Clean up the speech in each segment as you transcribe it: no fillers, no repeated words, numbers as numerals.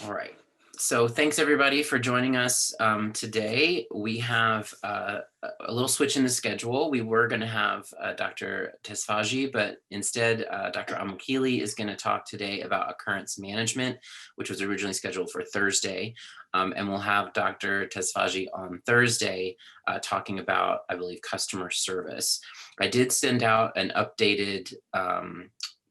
All right. So thanks everybody for joining us today. We have a little switch in the schedule. We were going to have Dr. Tesfaji, but instead Dr. Amakili is going to talk today about occurrence management, which was originally scheduled for Thursday. And we'll have Dr. Tesfaji on Thursday talking about, I believe, customer service. I did send out an updated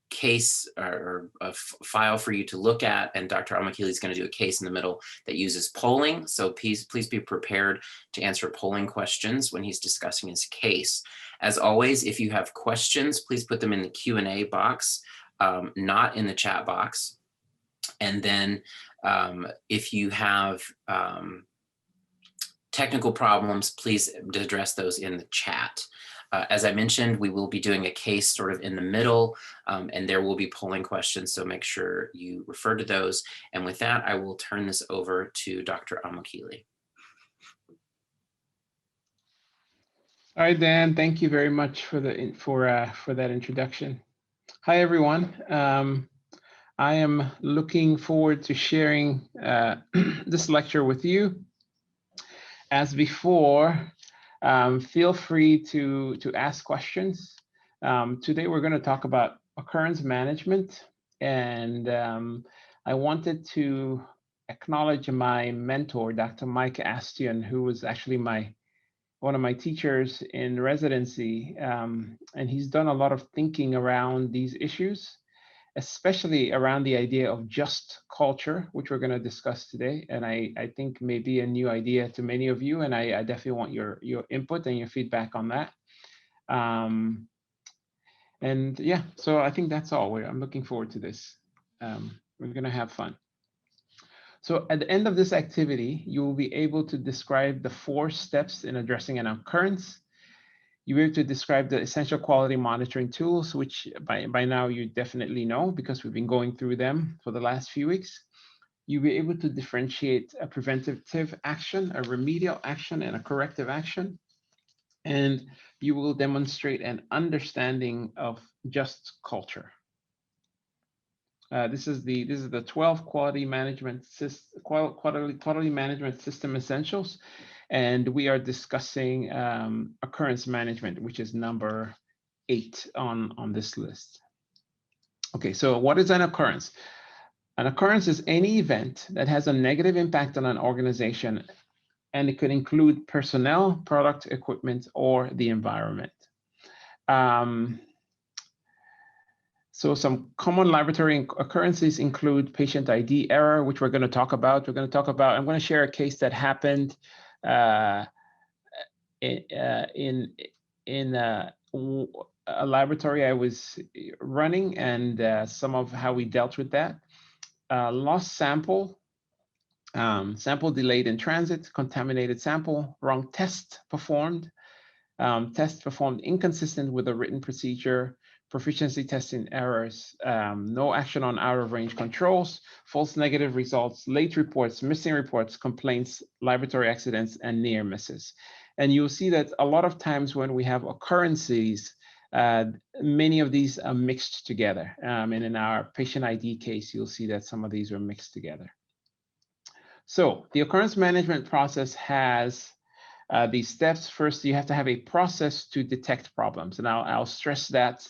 case or a file for you to look at, and Dr. Amakili is going to do a case in the middle that uses polling. So please be prepared to answer polling questions when he's discussing his case. As always, if you have questions, please put them in the Q&A box, not in the chat box. And then if you have technical problems, please address those in the chat. As I mentioned, we will be doing a case sort of in the middle, and there will be polling questions, so make sure you refer to those. And with that, I will turn this over to Dr. Amakili. All right, Dan, thank you very much for that introduction. Hi, everyone. I am looking forward to sharing this lecture with you. As before, feel free to ask questions. Today we're going to talk about occurrence management, and I wanted to acknowledge my mentor, Dr. Mike Astian, who was actually one of my teachers in residency, and he's done a lot of thinking around these issues, especially around the idea of just culture, which we're going to discuss today. And I think may be a new idea to many of you, and I definitely want your input and your feedback on that. And yeah, so I think that's all. I'm looking forward to this. We're going to have fun. So at the end of this activity, you will be able to describe the 4 steps in addressing an occurrence. You'll be able to describe the essential quality monitoring tools, which by now you definitely know because we've been going through them for the last few weeks. You'll be able to differentiate a preventative action, a remedial action, and a corrective action. And you will demonstrate an understanding of just culture. This is the 12 quality management system essentials. And we are discussing occurrence management, which is number 8 on this list. Okay, so what is an occurrence? An occurrence is any event that has a negative impact on an organization, and it could include personnel, product, equipment, or the environment. So some common laboratory occurrences include patient ID error, which we're going to talk about. I'm going to share a case that happened in a laboratory I was running, and some of how we dealt with that. Lost sample, sample delayed in transit, contaminated sample, wrong test performed, test performed inconsistent with a written procedure, proficiency testing errors, no action on out-of-range controls, false negative results, late reports, missing reports, complaints, laboratory accidents, and near misses. And you'll see that a lot of times when we have occurrences, many of these are mixed together. And in our patient ID case, you'll see that some of these are mixed together. So the occurrence management process has these steps. First, you have to have a process to detect problems. And I'll stress that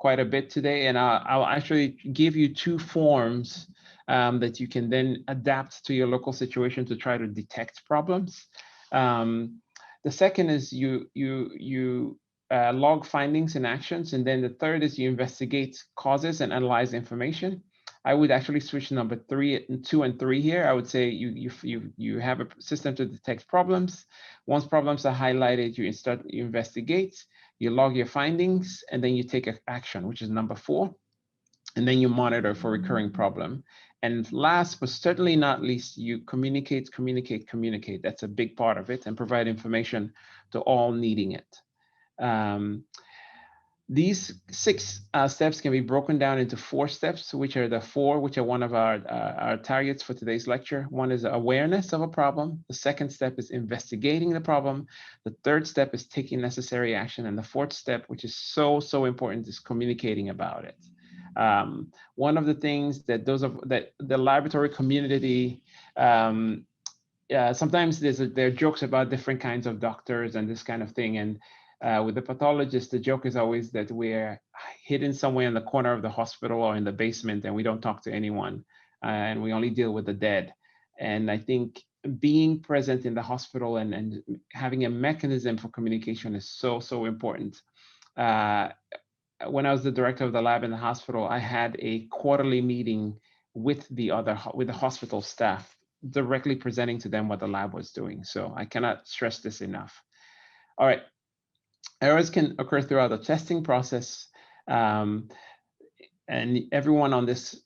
quite a bit today, and I'll actually give you 2 forms that you can then adapt to your local situation to try to detect problems. The second is you log findings and actions, and then the third is you investigate causes and analyze information. I would actually switch number 2 and 3 here. I would say you have a system to detect problems. Once problems are highlighted, you investigate. You log your findings, and then you take action, which is number 4. And then you monitor for recurring problem. And last, but certainly not least, you communicate. That's a big part of it, and provide information to all needing it. These 6 steps can be broken down into 4 steps, which are one of our targets for today's lecture. One is awareness of a problem. The second step is investigating the problem. The third step is taking necessary action. And the fourth step, which is so important, is communicating about it. One of the things that the laboratory community, sometimes there are jokes about different kinds of doctors and this kind of thing. And with the pathologists, the joke is always that we're hidden somewhere in the corner of the hospital or in the basement, and we don't talk to anyone, and we only deal with the dead. And I think being present in the hospital and having a mechanism for communication is so important. When I was the director of the lab in the hospital, I had a quarterly meeting with the hospital staff, directly presenting to them what the lab was doing. So I cannot stress this enough. All right, errors can occur throughout the testing process, and everyone on this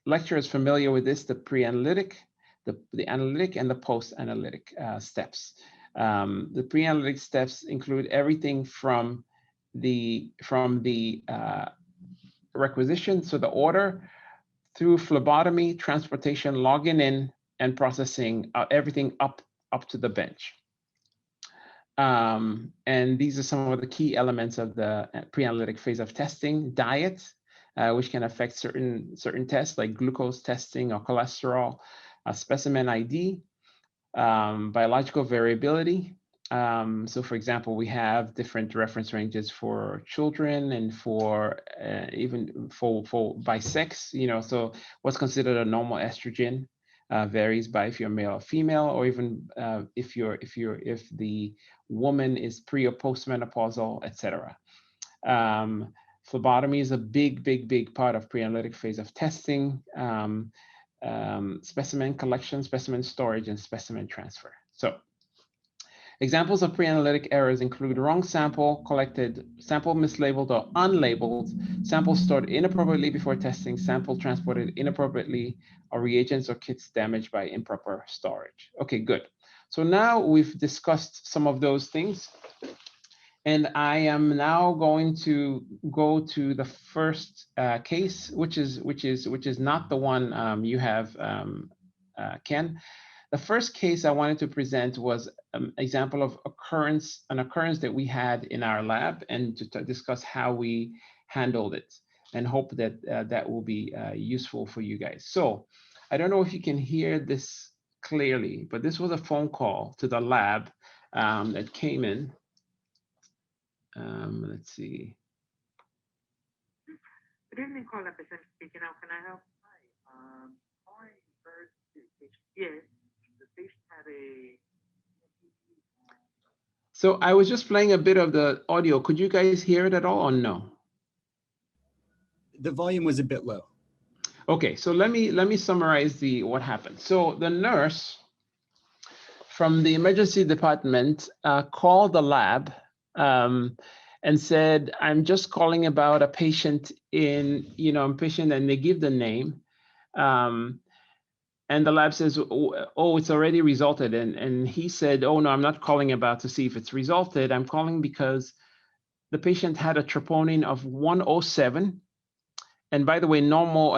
lecture is familiar with this: the pre-analytic, the analytic, and the post-analytic steps. The pre-analytic steps include everything from the requisition, so the order, through phlebotomy, transportation, logging in, and processing, everything up to the bench. And these are some of the key elements of the pre-analytic phase of testing: diet, which can affect certain tests like glucose testing or cholesterol, specimen ID, biological variability. So for example, we have different reference ranges for children and for even for by sex, so what's considered a normal estrogen varies by if you're male or female, or even if the woman is pre or postmenopausal, etc. Phlebotomy is a big part of pre-analytic phase of testing. Specimen collection, specimen storage, and specimen transfer. So examples of pre-analytic errors include wrong sample collected, sample mislabeled or unlabeled, sample stored inappropriately before testing, sample transported inappropriately, or reagents or kits damaged by improper storage. Okay, good. So now we've discussed some of those things, and I am now going to go to the first case, which is not the one you have, Ken. The first case I wanted to present was an example of an occurrence that we had in our lab, and to discuss how we handled it, and hope that that will be useful for you guys. So I don't know if you can hear this clearly, but this was a phone call to the lab that came in. Let's see. Good evening, call representative speaking. How can I help? Hi, I heard the patient. Yes, the patient had a. So I was just playing a bit of the audio. Could you guys hear it at all or no? The volume was a bit low. Okay, so let me summarize what happened. So the nurse from the emergency department called the lab and said, "I'm just calling about a patient patient," and they give the name. And the lab says, "Oh, it's already resulted." And he said, "Oh, no, I'm not calling about to see if it's resulted. I'm calling because the patient had a troponin of 107. And by the way, normal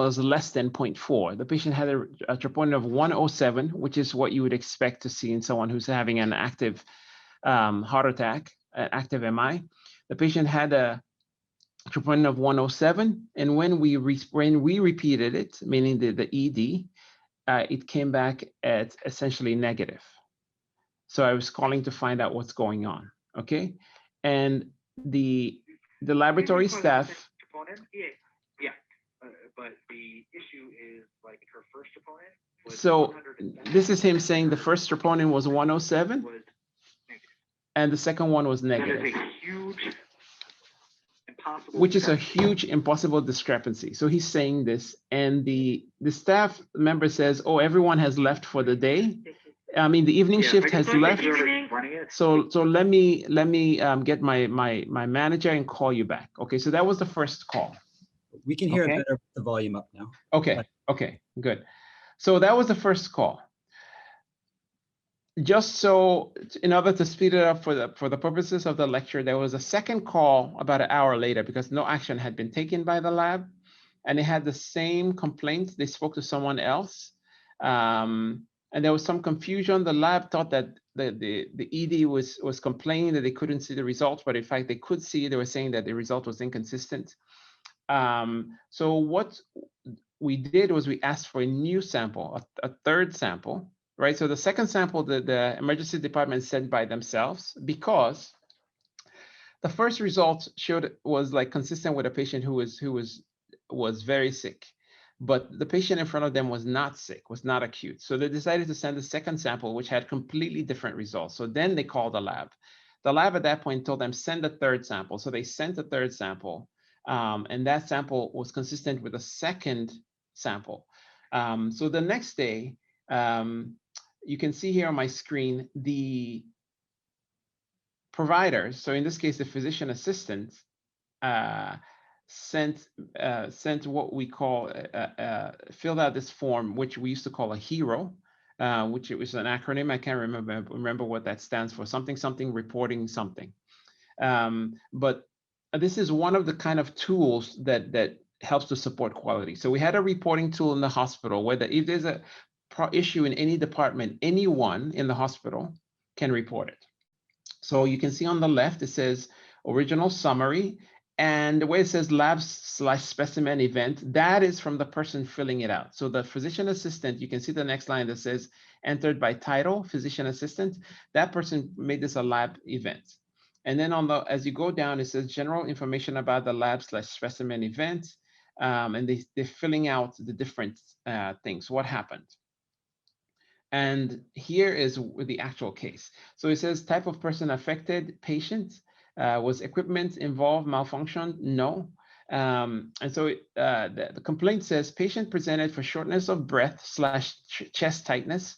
is less than 0.4. The patient had a troponin of 107, which is what you would expect to see in someone who's having an active heart attack, active MI. The patient had a troponin of 107, and when we repeated it, meaning the ED, it came back at essentially negative. So I was calling to find out what's going on. Okay, and the laboratory staff. Yeah, but the issue is like her first troponin was. So this is him saying the first troponin was 107, and the second one was negative. That is a huge. Which is a huge impossible discrepancy. So he's saying this, and the staff member says, "Oh, everyone has left for the day. I mean, the evening shift has left. So let me get my manager and call you back." Okay, so that was the first call. We can hear it better with the volume up now. Okay, good. So that was the first call. Just so, in order to speed it up for the purposes of the lecture, there was a second call about an hour later because no action had been taken by the lab, and they had the same complaint. They spoke to someone else, And there was some confusion. The lab thought that the ED was complaining that they couldn't see the results, but in fact they could see. They were saying that the result was inconsistent. So what we did was we asked for a new sample, a third sample, right? So the second sample, the emergency department sent by themselves, because the first result was like consistent with a patient who was very sick, but the patient in front of them was not sick, was not acute. So they decided to send the second sample, which had completely different results. So then they called the lab. The lab at that point told them, send a third sample. So they sent a third sample, and that sample was consistent with the second sample. So the next day, you can see here on my screen, the providers, so in this case, the physician assistant, sent what we call, filled out this form, which we used to call a HERO, which it was an acronym. I can't remember what that stands for, something reporting something. But this is one of the kind of tools that helps to support quality. So we had a reporting tool in the hospital where if there's a issue in any department, anyone in the hospital can report it. So you can see on the left, it says original summary, and the way it says lab/specimen event, that is from the person filling it out. So the physician assistant, you can see the next line that says entered by title, physician assistant, that person made this a lab event. And then as you go down, it says general information about the lab/specimen event, and they're filling out the different things, what happened. And here is the actual case. So it says type of person affected, patient. Was equipment involved, malfunction? No. And so the complaint says patient presented for shortness of breath/chest tightness.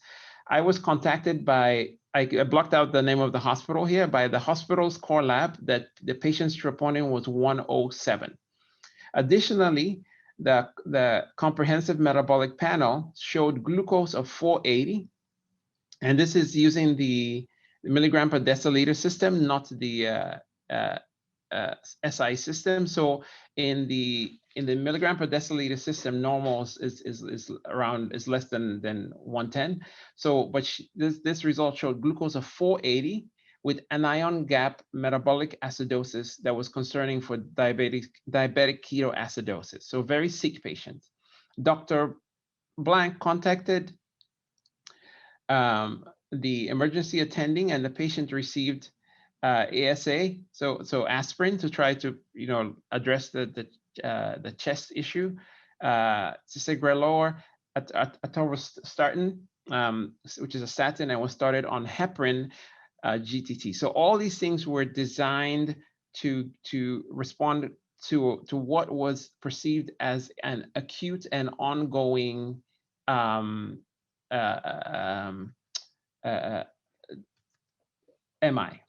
I was contacted by, I blocked out the name of the hospital here, by the hospital's core lab that the patient's troponin was 107. Additionally, the comprehensive metabolic panel showed glucose of 480, and this is using the milligram per deciliter system, not the SI system. So in the milligram per deciliter system, normal is less than 110. So, but this result showed glucose of 480 with anion gap metabolic acidosis that was concerning for diabetic ketoacidosis. So very sick patient. Dr. Blank contacted the emergency attending, and the patient received ASA, so aspirin, to try to address the chest issue. Cisagrelor, atorvastatin, which is a statin, and was started on heparin GTT. So all these things were designed to respond to what was perceived as an acute and ongoing MI.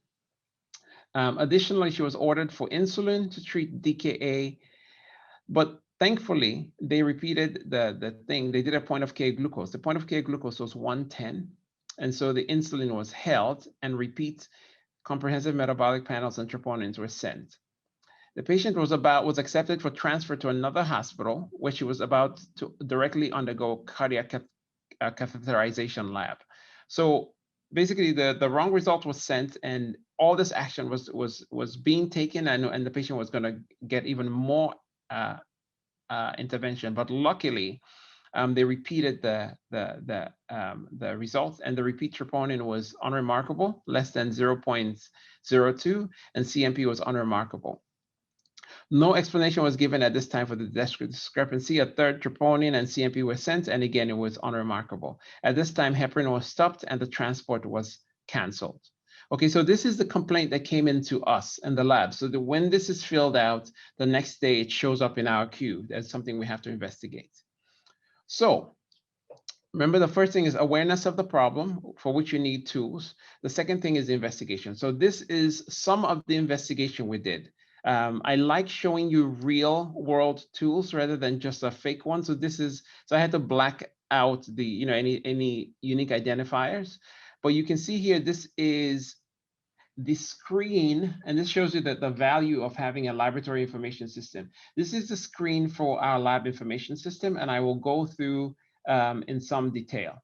Additionally, she was ordered for insulin to treat DKA, but thankfully they repeated the thing. They did a point of care glucose. The point of care glucose was 110, and so the insulin was held, and repeat comprehensive metabolic panels and troponins were sent. The patient was accepted for transfer to another hospital, where she was about to directly undergo cardiac catheterization lab. So basically, the wrong result was sent, and all this action was being taken, and the patient was going to get even more intervention. But luckily, they repeated the results, and the repeat troponin was unremarkable, less than 0.02, and CMP was unremarkable. No explanation was given at this time for the discrepancy. A third troponin and CMP were sent, and again, it was unremarkable. At this time, heparin was stopped and the transport was canceled. Okay, so this is the complaint that came into us in the lab. So when this is filled out, the next day it shows up in our queue. That's something we have to investigate. So remember, the first thing is awareness of the problem, for which you need tools. The second thing is investigation. So this is some of the investigation we did. I like showing you real world tools rather than just a fake one. So I had to black out the, any unique identifiers, but you can see here, this is the screen, and this shows you that the value of having a laboratory information system. This is the screen for our lab information system, and I will go through in some detail.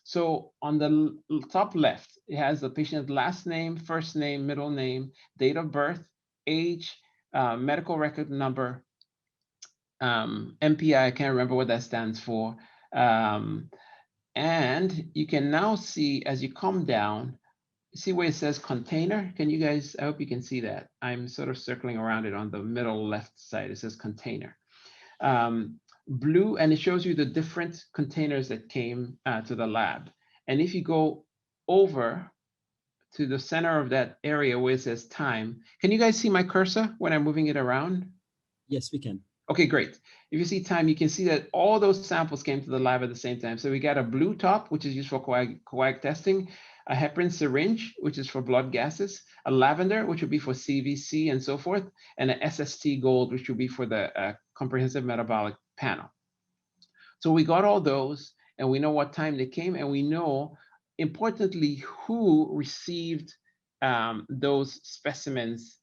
So on the top left, it has the patient's last name, first name, middle name, date of birth, age, medical record number, MPI, I can't remember what that stands for. And you can now see, as you come down, see where it says container? Can you guys, I hope you can see that. I'm sort of circling around it on the middle left side. It says container. Blue, and it shows you the different containers that came to the lab. And if you go over to the center of that area where it says time, can you guys see my cursor when I'm moving it around? Yes, we can. Okay, great. If you see time, you can see that all those samples came to the lab at the same time. So we got a blue top, which is used for coag testing, a heparin syringe, which is for blood gases, a lavender, which would be for CVC and so forth, and an SST gold, which would be for the comprehensive metabolic panel. So we got all those, and we know what time they came, and we know, importantly, who received those specimens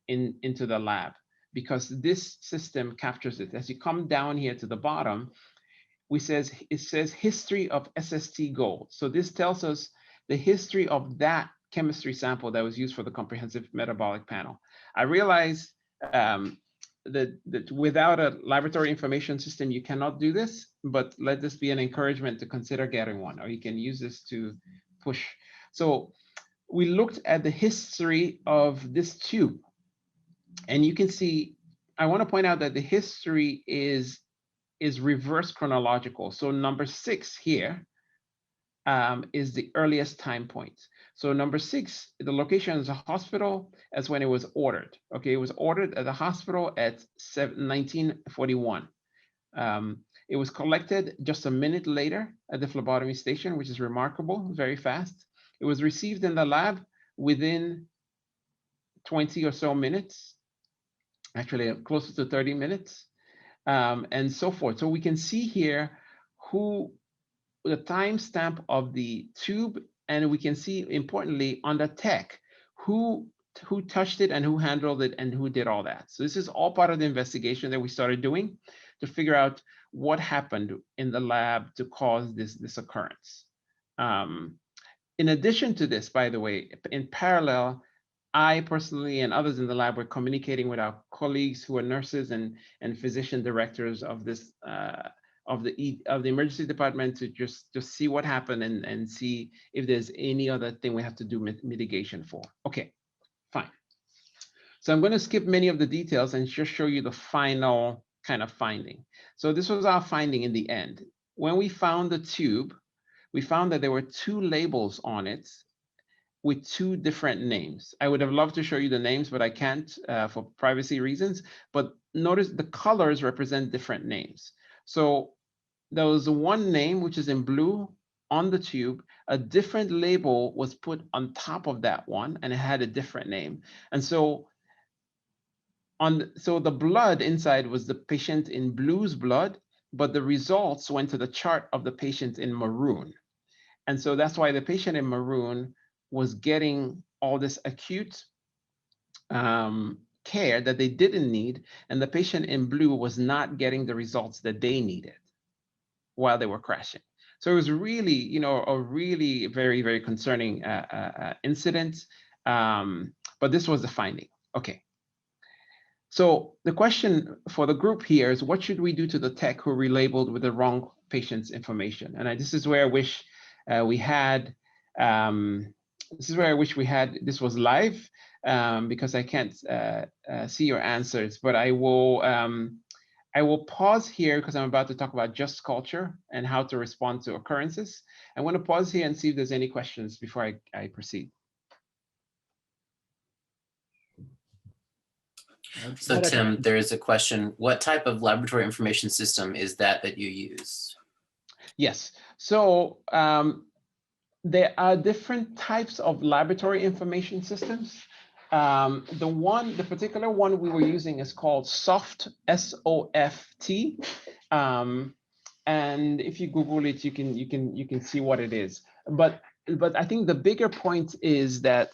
into the lab, because this system captures it. As you come down here to the bottom, it says history of SST gold. So this tells us the history of that chemistry sample that was used for the comprehensive metabolic panel. I realize that without a laboratory information system, you cannot do this, but let this be an encouragement to consider getting one, or you can use this to push. So we looked at the history of this tube, and you can see, I want to point out that the history is reverse chronological. So number 6 here is the earliest time point. So number 6, the location is a hospital as when it was ordered. Okay, it was ordered at the hospital at 1941. It was collected just a minute later at the phlebotomy station, which is remarkable, very fast. It was received in the lab within 20 or so minutes, actually closer to 30 minutes, and so forth. So we can see here the timestamp of the tube, and we can see, importantly, on the tech, who touched it and who handled it and who did all that. So this is all part of the investigation that we started doing to figure out what happened in the lab to cause this occurrence. In addition to this, by the way, in parallel, I personally and others in the lab were communicating with our colleagues who are nurses and physician directors of this of the emergency department to just see what happened and see if there's any other thing we have to do mitigation for. Okay, fine. So I'm going to skip many of the details and just show you the final kind of finding. So this was our finding in the end. When we found the tube, we found that there were 2 labels on it with 2 different names. I would have loved to show you the names, but I can't for privacy reasons. But notice the colors represent different names. So there was one name, which is in blue on the tube. A different label was put on top of that one, and it had a different name. And so so the blood inside was the patient in blue's blood, but the results went to the chart of the patient in maroon. And so that's why the patient in maroon was getting all this acute care that they didn't need, and the patient in blue was not getting the results that they needed while they were crashing. So it was really, a really very, very concerning incident, but this was the finding. Okay. So the question for the group here is, what should we do to the tech who relabeled with the wrong patient's information? And this is where I wish we had, this was live, because I can't see your answers, but I will pause here because I'm about to talk about just culture and how to respond to occurrences. I want to pause here and see if there's any questions before I proceed. So Tim, there is a question. What type of laboratory information system is that you use? Yes, so there are different types of laboratory information systems. The particular one we were using is called SOFT, S-O-F-T. And if you Google it, you can see what it is. But I think the bigger point is that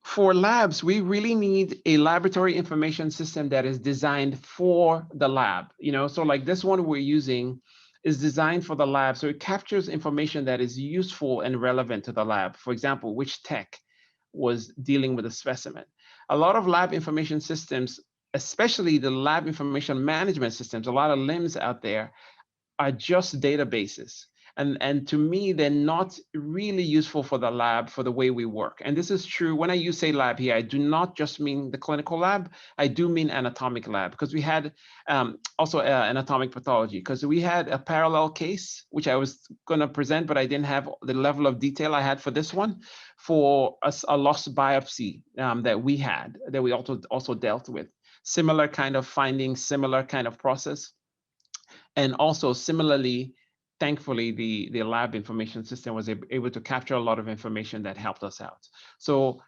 for labs, we really need a laboratory information system that is designed for the lab. So like this one we're using is designed for the lab. So it captures information that is useful and relevant to the lab. For example, which tech was dealing with a specimen. A lot of lab information systems, especially the lab information management systems, a lot of LIMS out there are just databases. And to me, they're not really useful for the lab, for the way we work. And this is true. When I say lab here, I do not just mean the clinical lab. I do mean anatomic lab, because we had also anatomic pathology, because we had a parallel case, which I was going to present, but I didn't have the level of detail I had for this one, for a lost biopsy that we had, that we also dealt with. Similar kind of findings, similar kind of process. And also similarly, thankfully, the lab information system was able to capture a lot of information that helped us out. So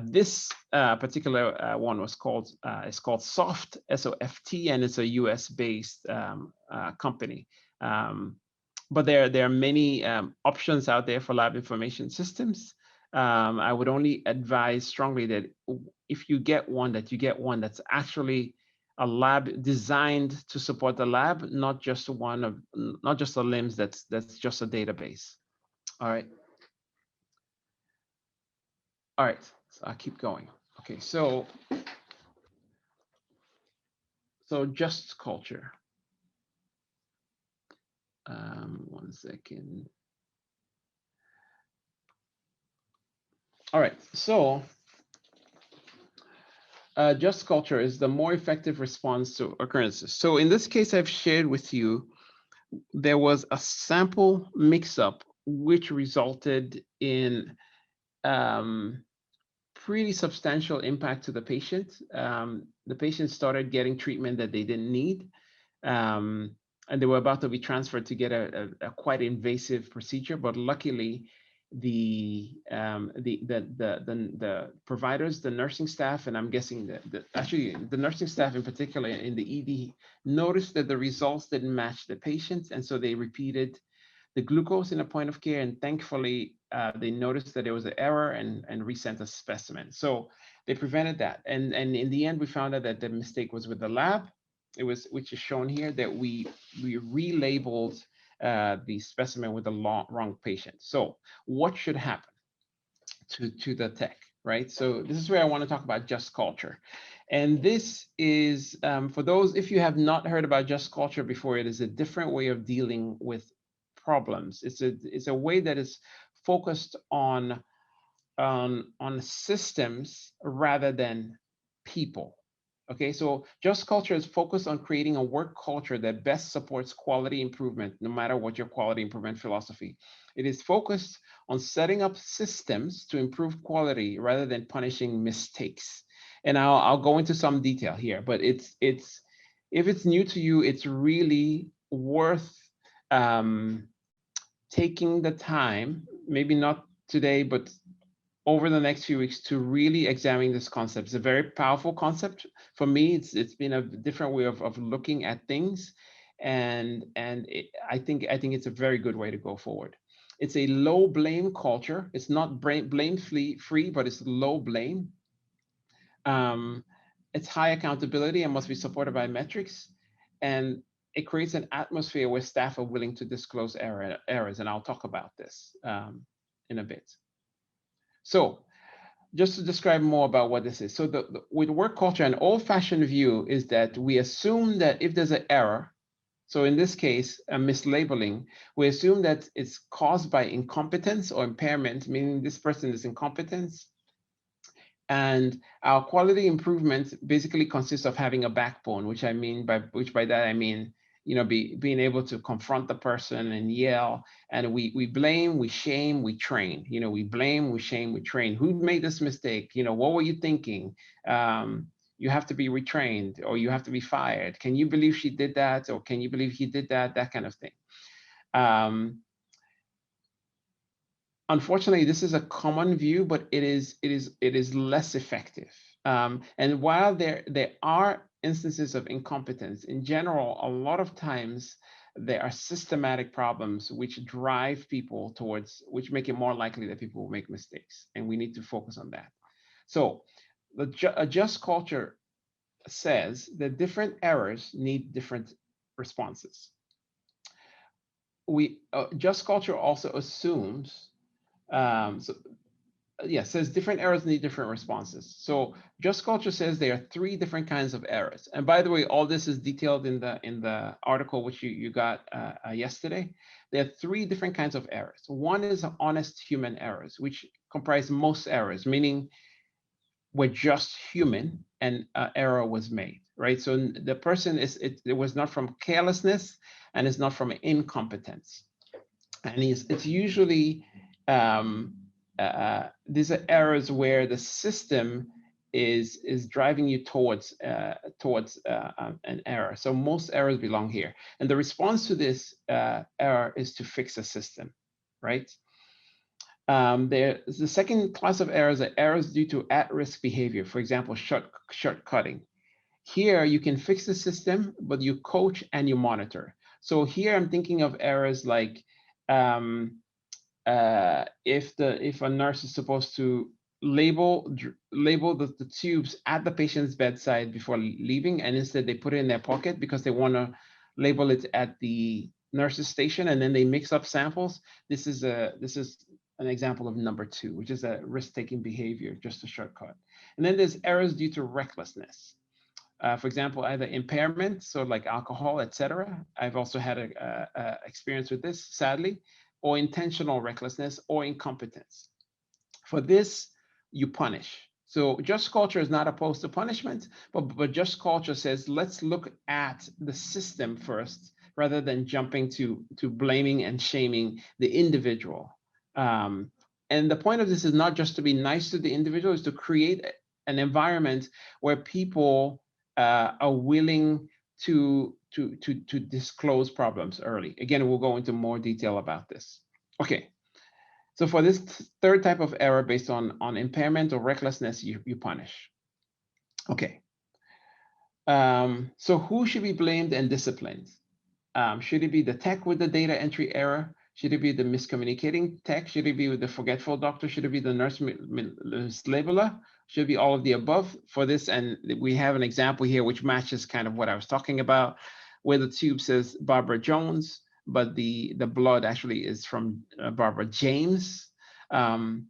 this particular one was called, it's called SOFT, S-O-F-T, and it's a US-based company. But there are many options out there for lab information systems. I would only advise strongly that if you get one, that you get one that's actually a lab designed to support the lab, not just a LIMS that's just a database. All right. All right, so I'll keep going. Okay, so just culture. One second. All right, so just culture is the more effective response to occurrences. So in this case, I've shared with you, there was a sample mix-up which resulted in pretty substantial impact to the patient. The patient started getting treatment that they didn't need, and they were about to be transferred to get a quite invasive procedure, but luckily the providers, the nursing staff, and I'm guessing actually the nursing staff in particular in the ED noticed that the results didn't match the patients, and so they repeated the glucose in a point of care, and thankfully they noticed that there was an error and resent a specimen. So they prevented that, and in the end we found out that the mistake was with the lab. It was, which is shown here, that we relabeled the specimen with the wrong patient. So what should happen to the tech, right? So this is where I want to talk about just culture. And this is, for those, if you have not heard about just culture before, it is a different way of dealing with problems. It's a way that is focused on systems rather than people. Okay, so just culture is focused on creating a work culture that best supports quality improvement, no matter what your quality improvement philosophy. It is focused on setting up systems to improve quality rather than punishing mistakes. And I'll go into some detail here, but if it's new to you, it's really worth taking the time, maybe not today, but over the next few weeks, to really examine this concept. It's a very powerful concept. For me, it's been a different way of looking at things, and I think it's a very good way to go forward. It's a low blame culture. It's not blame free, but it's low blame. It's high accountability and must be supported by metrics, and it creates an atmosphere where staff are willing to disclose errors, and I'll talk about this in a bit. So just to describe more about what this is. So with work culture, an old-fashioned view is that we assume that if there's an error, so in this case, a mislabeling, we assume that it's caused by incompetence or impairment, meaning this person is incompetent. And our quality improvement basically consists of having a backbone, which by that I mean, being able to confront the person and yell. And we blame, we shame, we train. We blame, we shame, we train. Who made this mistake? What were you thinking? You have to be retrained, or you have to be fired. Can you believe she did that? Or can you believe he did that? That kind of thing. Unfortunately, this is a common view, but it is less effective. And while there are instances of incompetence, in general, a lot of times there are systematic problems which drive people towards, which make it more likely that people will make mistakes, and we need to focus on that. So a just culture says that different errors need different responses. just culture also assumes, says different errors need different responses. So just culture says there are 3 different kinds of errors. And by the way, all this is detailed in the article which you got yesterday. There are 3 different kinds of errors. One is honest human errors, which comprise most errors, meaning we're just human and an error was made, right? So the person it was not from carelessness and it's not from incompetence. And it's usually these are errors where the system is driving you towards an error. So most errors belong here, and the response to this error is to fix a system, right? The second class of errors are errors due to at-risk behavior. For example, shortcutting. Here you can fix the system, but you coach and you monitor. So here I'm thinking of errors like if a nurse is supposed to label the tubes at the patient's bedside before leaving, and instead they put it in their pocket because they want to label it at the nurse's station, and then they mix up samples. This is an example of number 2, which is a risk-taking behavior, just a shortcut. And then there's errors due to recklessness. For example, either impairment, so like alcohol, etc. I've also had a experience with this, sadly, or intentional recklessness or incompetence. For this, you punish. So just culture is not opposed to punishment, but just culture says, let's look at the system first, rather than jumping to blaming and shaming the individual. And the point of this is not just to be nice to the individual, is to create an environment where people are willing to disclose problems early. Again, we'll go into more detail about this. Okay, so for this third type of error based on impairment or recklessness, you punish. Okay, so who should be blamed and disciplined? Should it be the tech with the data entry error? Should it be the miscommunicating tech? Should it be with the forgetful doctor? Should it be the nurse mislabeler? Should it be all of the above for this? And we have an example here which matches kind of what I was talking about, where the tube says Barbara Jones, but the blood actually is from Barbara James. And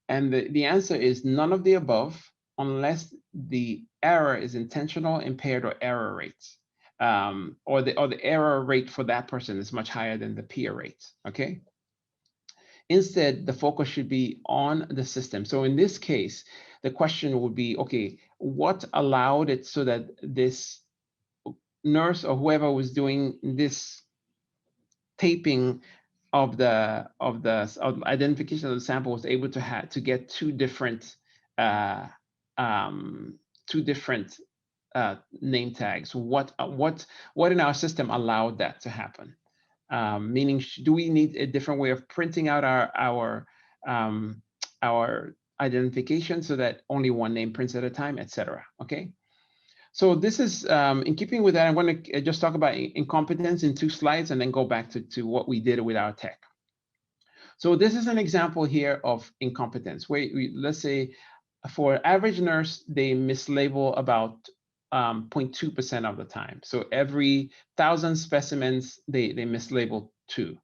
the answer is none of the above, unless the error is intentional, impaired, or error rates. Or the error rate for that person is much higher than the peer rate, okay? Instead, the focus should be on the system. So in this case, the question would be, okay, what allowed it so that this nurse or whoever was doing this taping of the identification of the sample was able to get 2 different name tags? What in our system allowed that to happen? Meaning, do we need a different way of printing out our identification so that only 1 name prints at a time, etc. Okay. So this is in keeping with that. I'm going to just talk about incompetence in 2 slides and then go back to what we did with our tech. So this is an example here of incompetence where let's say for average nurse, they mislabel about 0.2% of the time. So every 1,000 specimens, they mislabel 2.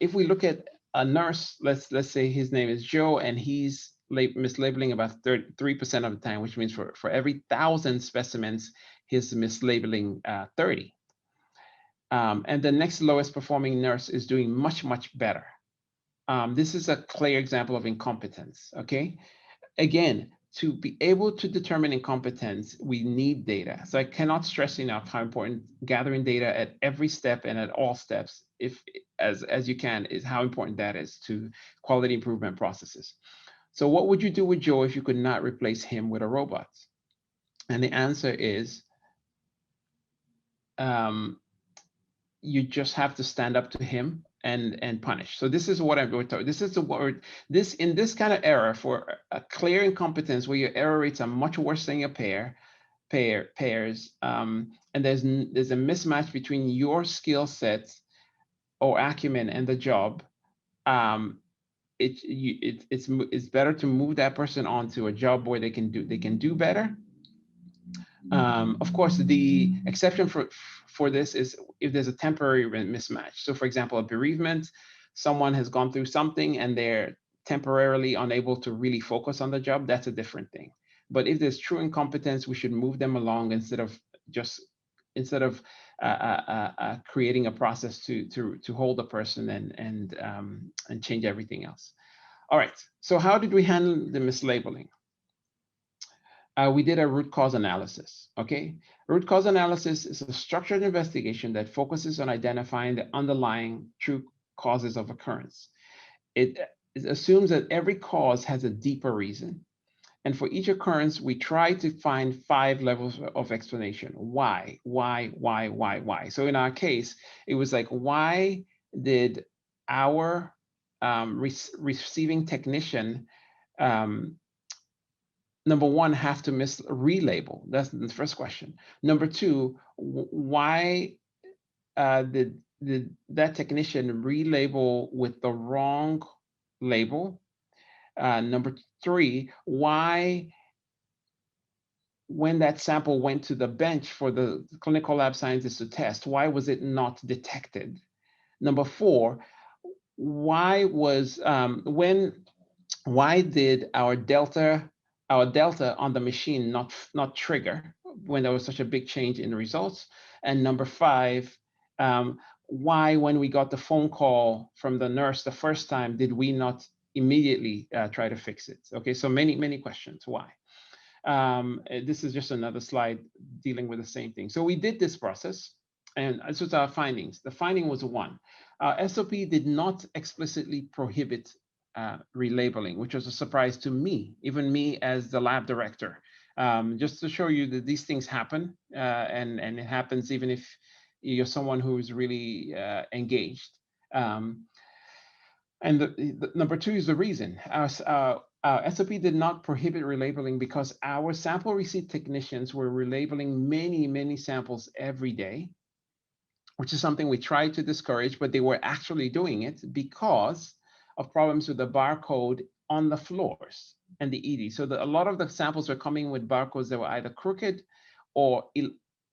If we look at a nurse, let's say his name is Joe, and he's mislabeling about 3% of the time, which means for every 1,000 specimens, he's mislabeling 30. And the next lowest performing nurse is doing much, much better. This is a clear example of incompetence, okay? Again, to be able to determine incompetence, we need data. So I cannot stress enough how important gathering data at every step and at all steps, as you can, is how important that is to quality improvement processes. So what would you do with Joe if you could not replace him with a robot? And the answer is, you just have to stand up to him and punish. So this is what I'm going to talk. This is the word. In this kind of error, for a clear incompetence where your error rates are much worse than your pairs, and there's a mismatch between your skill sets or acumen and the job. It's better to move that person onto a job where they can do better, Of course, the exception for this is if there's a temporary mismatch. So for example, a bereavement, someone has gone through something and they're temporarily unable to really focus on the job, that's a different thing. But if there's true incompetence, we should move them along instead of creating a process to hold a person and change everything else. All right, so how did we handle the mislabeling? We did a root cause analysis, okay? Root cause analysis is a structured investigation that focuses on identifying the underlying true causes of occurrence. It assumes that every cause has a deeper reason. And for each occurrence, we try to find 5 levels of explanation. Why? So in our case, it was like, why did our receiving technician number one, have to relabel? That's the first question. Number two, why did that technician relabel with the wrong label? Number three, why, when that sample went to the bench for the clinical lab scientist to test, why was it not detected? Number four, why was why did our delta on the machine not trigger when there was such a big change in the results? And number five, why, when we got the phone call from the nurse the first time, did we not immediately try to fix it? Okay, so many questions. Why? This is just another slide dealing with the same thing. So we did this process, and this was our findings. The finding was one, SOP did not explicitly prohibit relabeling, which was a surprise to me, even me as the lab director. Just to show you that these things happen, and it happens even if you're someone who is really engaged. And the number two is the reason. Our SOP did not prohibit relabeling because our sample receipt technicians were relabeling many samples every day, which is something we tried to discourage, but they were actually doing it because of problems with the barcode on the floors and the ED. So a lot of the samples were coming with barcodes that were either crooked or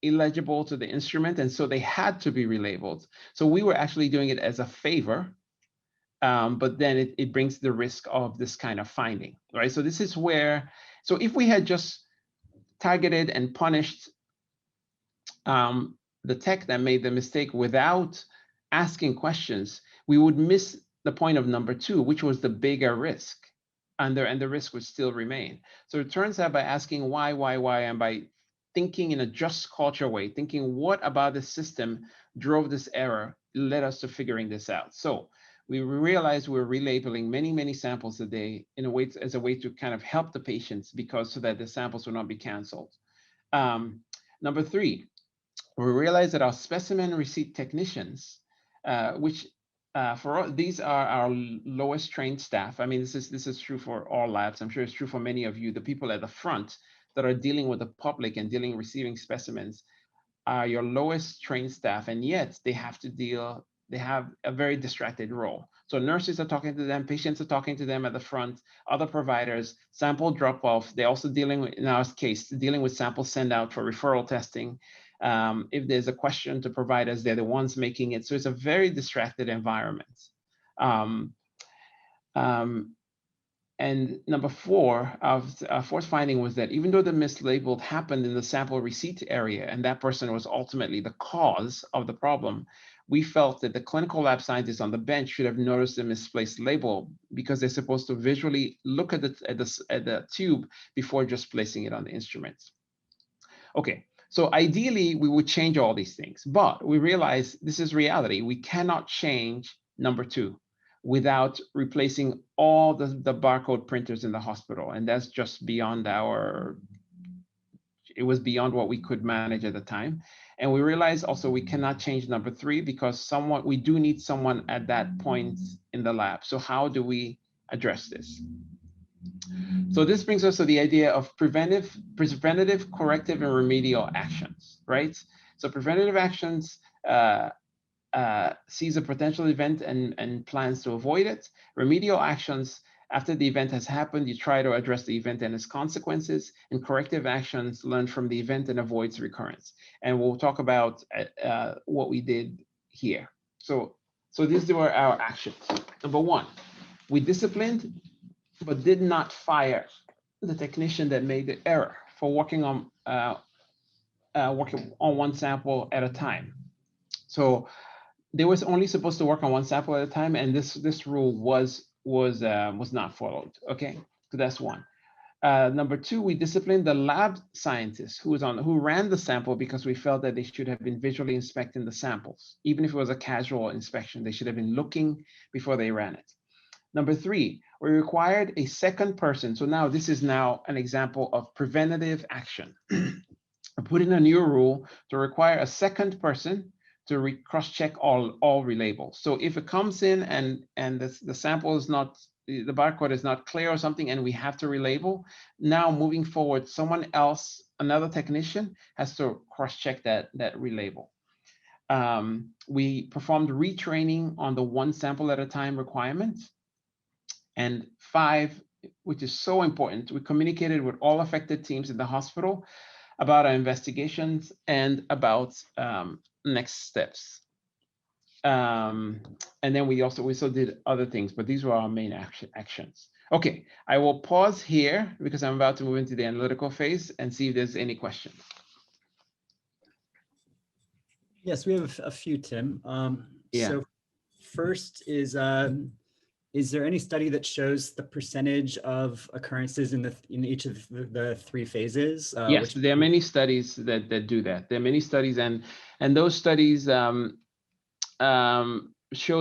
illegible to the instrument, and so they had to be relabeled. So we were actually doing it as a favor, but then it brings the risk of this kind of finding, right? So this is where, so if we had just targeted and punished the tech that made the mistake without asking questions, we would miss the point of number two, which was the bigger risk, and the risk would still remain. So it turns out by asking why, and by thinking in a just culture way, thinking what about the system drove this error, led us to figuring this out. So we realized we're relabeling many samples a day in a way as a way to kind of help the patients, because so that the samples will not be canceled. Number three, we realized that our specimen receipt technicians, these are our lowest trained staff. I mean, this is true for all labs. I'm sure it's true for many of you. The people at the front that are dealing with the public and receiving specimens are your lowest trained staff, and yet they have a very distracted role. So nurses are talking to them, patients are talking to them at the front, other providers, sample drop-off. They're also dealing with, in our case, dealing with sample send out for referral testing. If there's a question to providers, they're the ones making it. So it's a very distracted environment. And number four, our fourth finding was that even though the mislabeled happened in the sample receipt area, and that person was ultimately the cause of the problem, we felt that the clinical lab scientists on the bench should have noticed the misplaced label, because they're supposed to visually look at the tube before just placing it on the instruments. Okay, so ideally we would change all these things, but we realize this is reality. We cannot change number two without replacing all the barcode printers in the hospital. And that's just beyond it was beyond what we could manage at the time. And we realized also we cannot change number three because we do need someone at that point in the lab. So how do we address this? So this brings us to the idea of preventative, corrective, and remedial actions, right? So preventative actions sees a potential event and plans to avoid it. Remedial actions After the event has happened, you try to address the event and its consequences, and corrective actions learned from the event and avoids recurrence. And we'll talk about what we did here. So these were our actions. Number one, we disciplined, but did not fire the technician that made the error for working on one sample at a time. So they was only supposed to work on one sample at a time, and this rule was not followed. Okay, so that's one. Number two, we disciplined the lab scientist who ran the sample because we felt that they should have been visually inspecting the samples. Even if it was a casual inspection, they should have been looking before they ran it. Number three, we required a second person. So now this is now an example of preventative action. I put in a new rule to require a second person to cross-check all relabels. So if it comes in and the sample is not, the barcode is not clear or something, and we have to relabel, now moving forward, someone else, another technician, has to cross-check that relabel. We performed retraining on the one sample at a time requirement. And five, which is so important, we communicated with all affected teams in the hospital about our investigations and about next steps. And then we also did other things, but these were our main actions. Okay, I will pause here because I'm about to move into the analytical phase and see if there's any questions. Yes, we have a few, Tim. Yeah. So first is there any study that shows the percentage of occurrences in each of the three phases? Yes, there are many studies that do that. There are many studies, and those studies show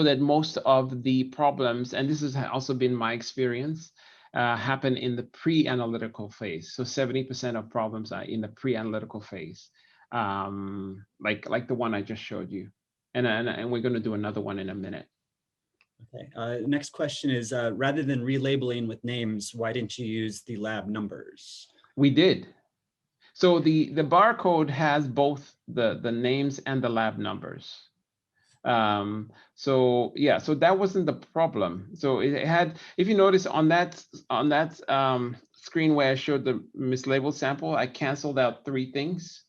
that most of the problems, and this has also been my experience, happen in the pre-analytical phase. So 70% of problems are in the pre-analytical phase, like the one I just showed you, and we're going to do another one in a minute. Okay. Next question is, rather than relabeling with names, why didn't you use the lab numbers? We did. So the barcode has both the names and the lab numbers. So yeah, so that wasn't the problem. So it had, if you notice on that screen where I showed the mislabeled sample, I canceled out three things.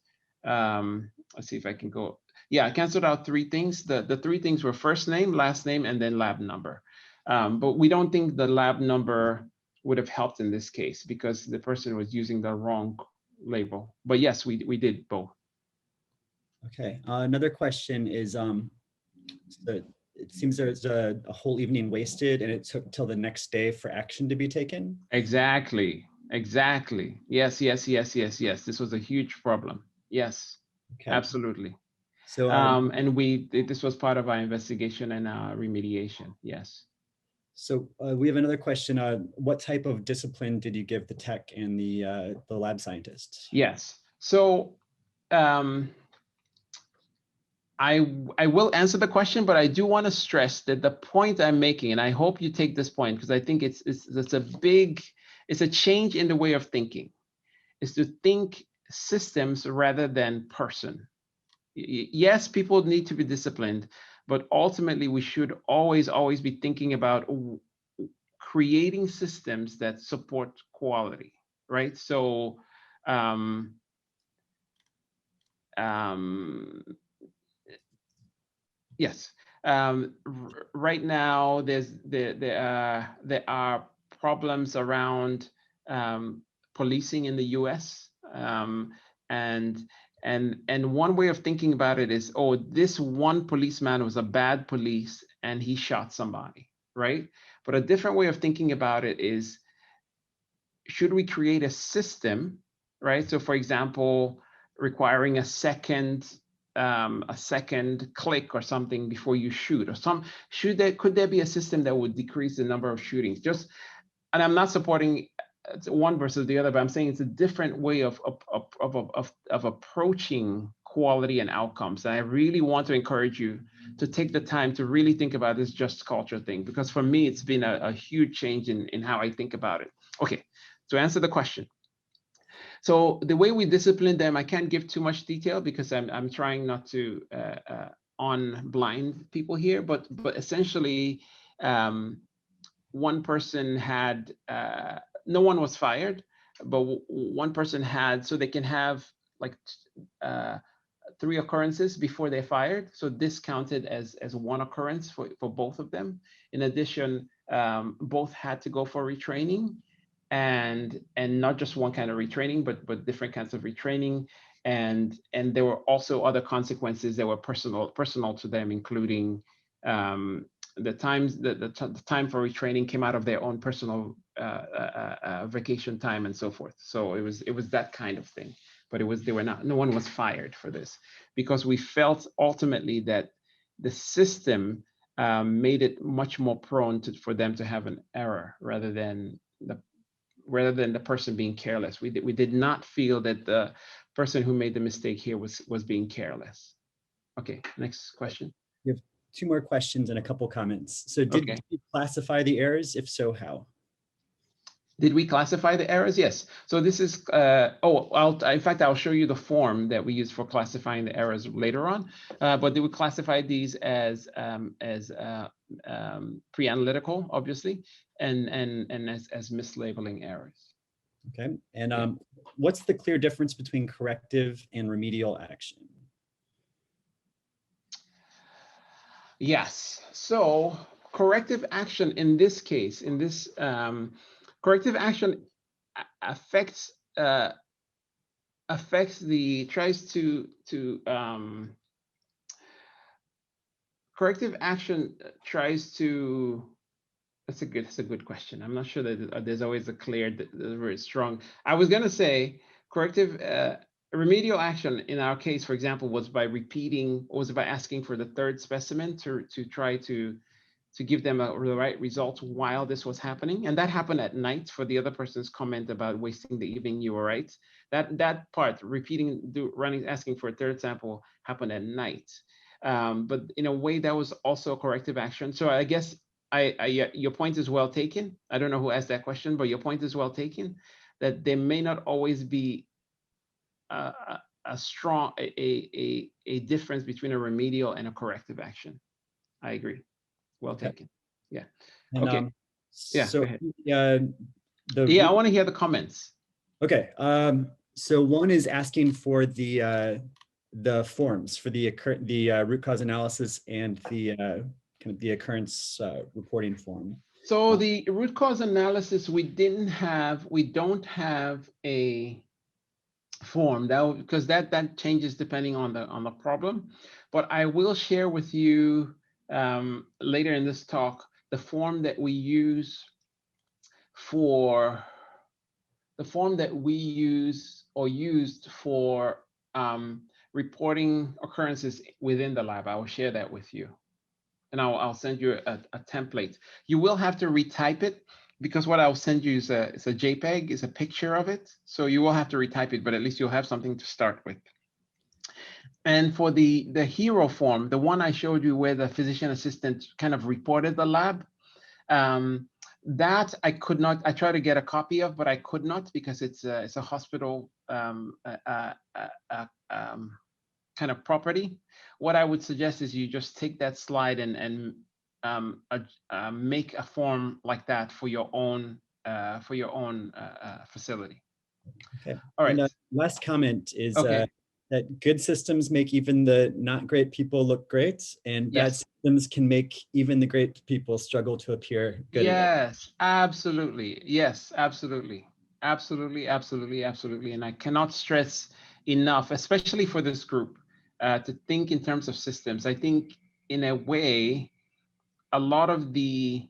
Let's see if I can go. Yeah, I canceled out three things. The three things were first name, last name, and then lab number. But we don't think the lab number would have helped in this case because the person was using the wrong label. But yes, we did both. Okay. Another question is, so it seems there's a whole evening wasted and it took till the next day for action to be taken. Exactly. Yes. This was a huge problem. Yes, okay. Absolutely. So, and this was part of our investigation and our remediation. Yes. So we have another question. What type of discipline did you give the tech and the lab scientists? Yes. So I will answer the question, but I do want to stress that the point I'm making, and I hope you take this point because I think it's a change in the way of thinking, is to think systems rather than person. Yes, people need to be disciplined, but ultimately we should always be thinking about creating systems that support quality, right? So yes, right now there are problems around policing in the US, and one way of thinking about it is, oh, this one policeman was a bad police and he shot somebody, right? But a different way of thinking about it is, should we create a system, right? So for example, requiring a second click or something before you shoot, or could there be a system that would decrease the number of shootings? And I'm not supporting one versus the other, but I'm saying it's a different way of approaching quality and outcomes. And I really want to encourage you to take the time to really think about this just culture thing, because for me, it's been a huge change in how I think about it. Okay, to answer the question. So the way we discipline them, I can't give too much detail because I'm trying not to blind people here, but essentially, one person had, no one was fired, but one person had, so they can have like 3 occurrences before they're fired. So this counted as one occurrence for both of them. In addition, both had to go for retraining, and not just one kind of retraining, but different kinds of retraining. And there were also other consequences that were personal to them, including the time for retraining came out of their own personal vacation time and so forth. So it was that kind of thing. But no one was fired for this, because we felt ultimately that the system made it much more prone for them to have an error rather than the person being careless. We did not feel that the person who made the mistake here was being careless. Okay, next question. We have 2 more questions and a couple comments. So did Okay. you classify the errors? If so, how? Did we classify the errors? Yes. So this is, in fact, I'll show you the form that we use for classifying the errors later on. But we classify these as pre-analytical, obviously, and as mislabeling errors. Okay. And what's the clear difference between corrective and remedial action? Yes. So corrective action in this case, corrective action affects corrective action tries to. That's a good question. I'm not sure that there's always a clear, very strong. I was gonna say corrective remedial action in our case, for example, was by asking for the 3rd specimen to try to give them the right results while this was happening. And that happened at night. For the other person's comment about wasting the evening, you were right. That part, asking for a 3rd sample, happened at night. But in a way, that was also a corrective action. So I guess your point is well taken. I don't know who asked that question, but your point is well taken, that there may not always be a difference between a remedial and a corrective action. I agree. Well taken. Yeah. And, okay. Yeah. So go ahead. I want to hear the comments. Okay. So one is asking for the forms for the root cause analysis and the kind of the occurrence reporting form. So the root cause analysis, we don't have a form because that changes depending on the problem. But I will share with you later in this talk the form that we use for used for reporting occurrences within the lab. I will share that with you, and I'll send you a template. You will have to retype it, because what I'll send you is a JPEG, is a picture of it. So you will have to retype it, but at least you'll have something to start with. And for the hero form, the one I showed you where the physician assistant kind of reported the lab, that I could not. I tried to get a copy of, but I could not, because it's a hospital kind of property. What I would suggest is you just take that slide and make a form like that for your own facility. Okay. All right. And last comment is Okay. that good systems make even the not great people look great, and bad systems can make even the great people struggle to appear good. Yes, absolutely. Yes, absolutely. Absolutely, absolutely, absolutely. And I cannot stress enough, especially for this group, to think in terms of systems. I think in a way, a lot of the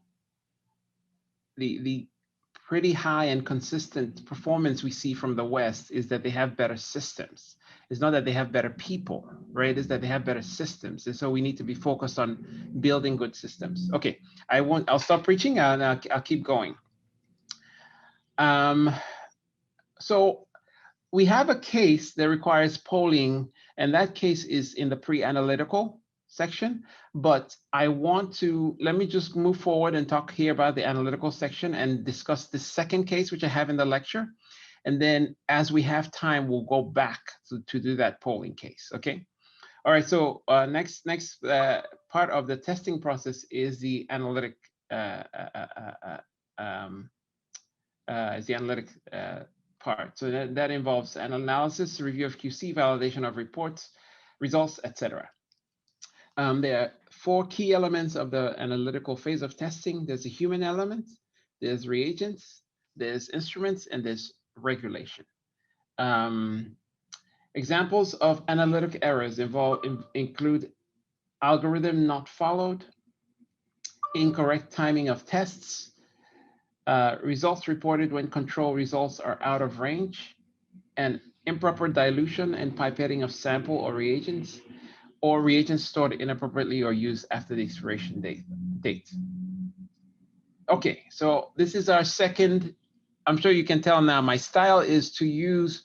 pretty high and consistent performance we see from the West is that they have better systems. It's not that they have better people, right? It's that they have better systems. And so we need to be focused on building good systems. Okay, I'll stop preaching and I'll keep going. So we have a case that requires polling, and that case is in the pre-analytical section, but let me just move forward and talk here about the analytical section and discuss the second case, which I have in the lecture. And then as we have time, we'll go back to do that polling case, okay? All right, so next part of the testing process is the analytic analytic part. So that involves an analysis, review of QC, validation of reports, results, etc. There are 4 key elements of the analytical phase of testing. There's a human element, there's reagents, there's instruments, and there's regulation. Examples of analytic errors include algorithm not followed, incorrect timing of tests, results reported when control results are out of range, and improper dilution and pipetting of sample or reagents, or reagents stored inappropriately or used after the expiration date. Okay, so this is our second. I'm sure you can tell now my style is to use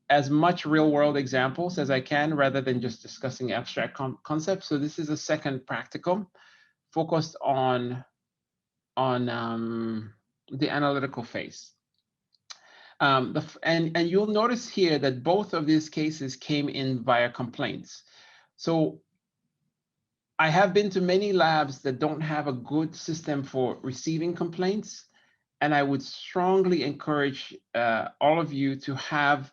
as much real world examples as I can rather than just discussing abstract concepts. So this is a second practicum focused on the analytical phase. And you'll notice here that both of these cases came in via complaints. So I have been to many labs that don't have a good system for receiving complaints. And I would strongly encourage all of you to have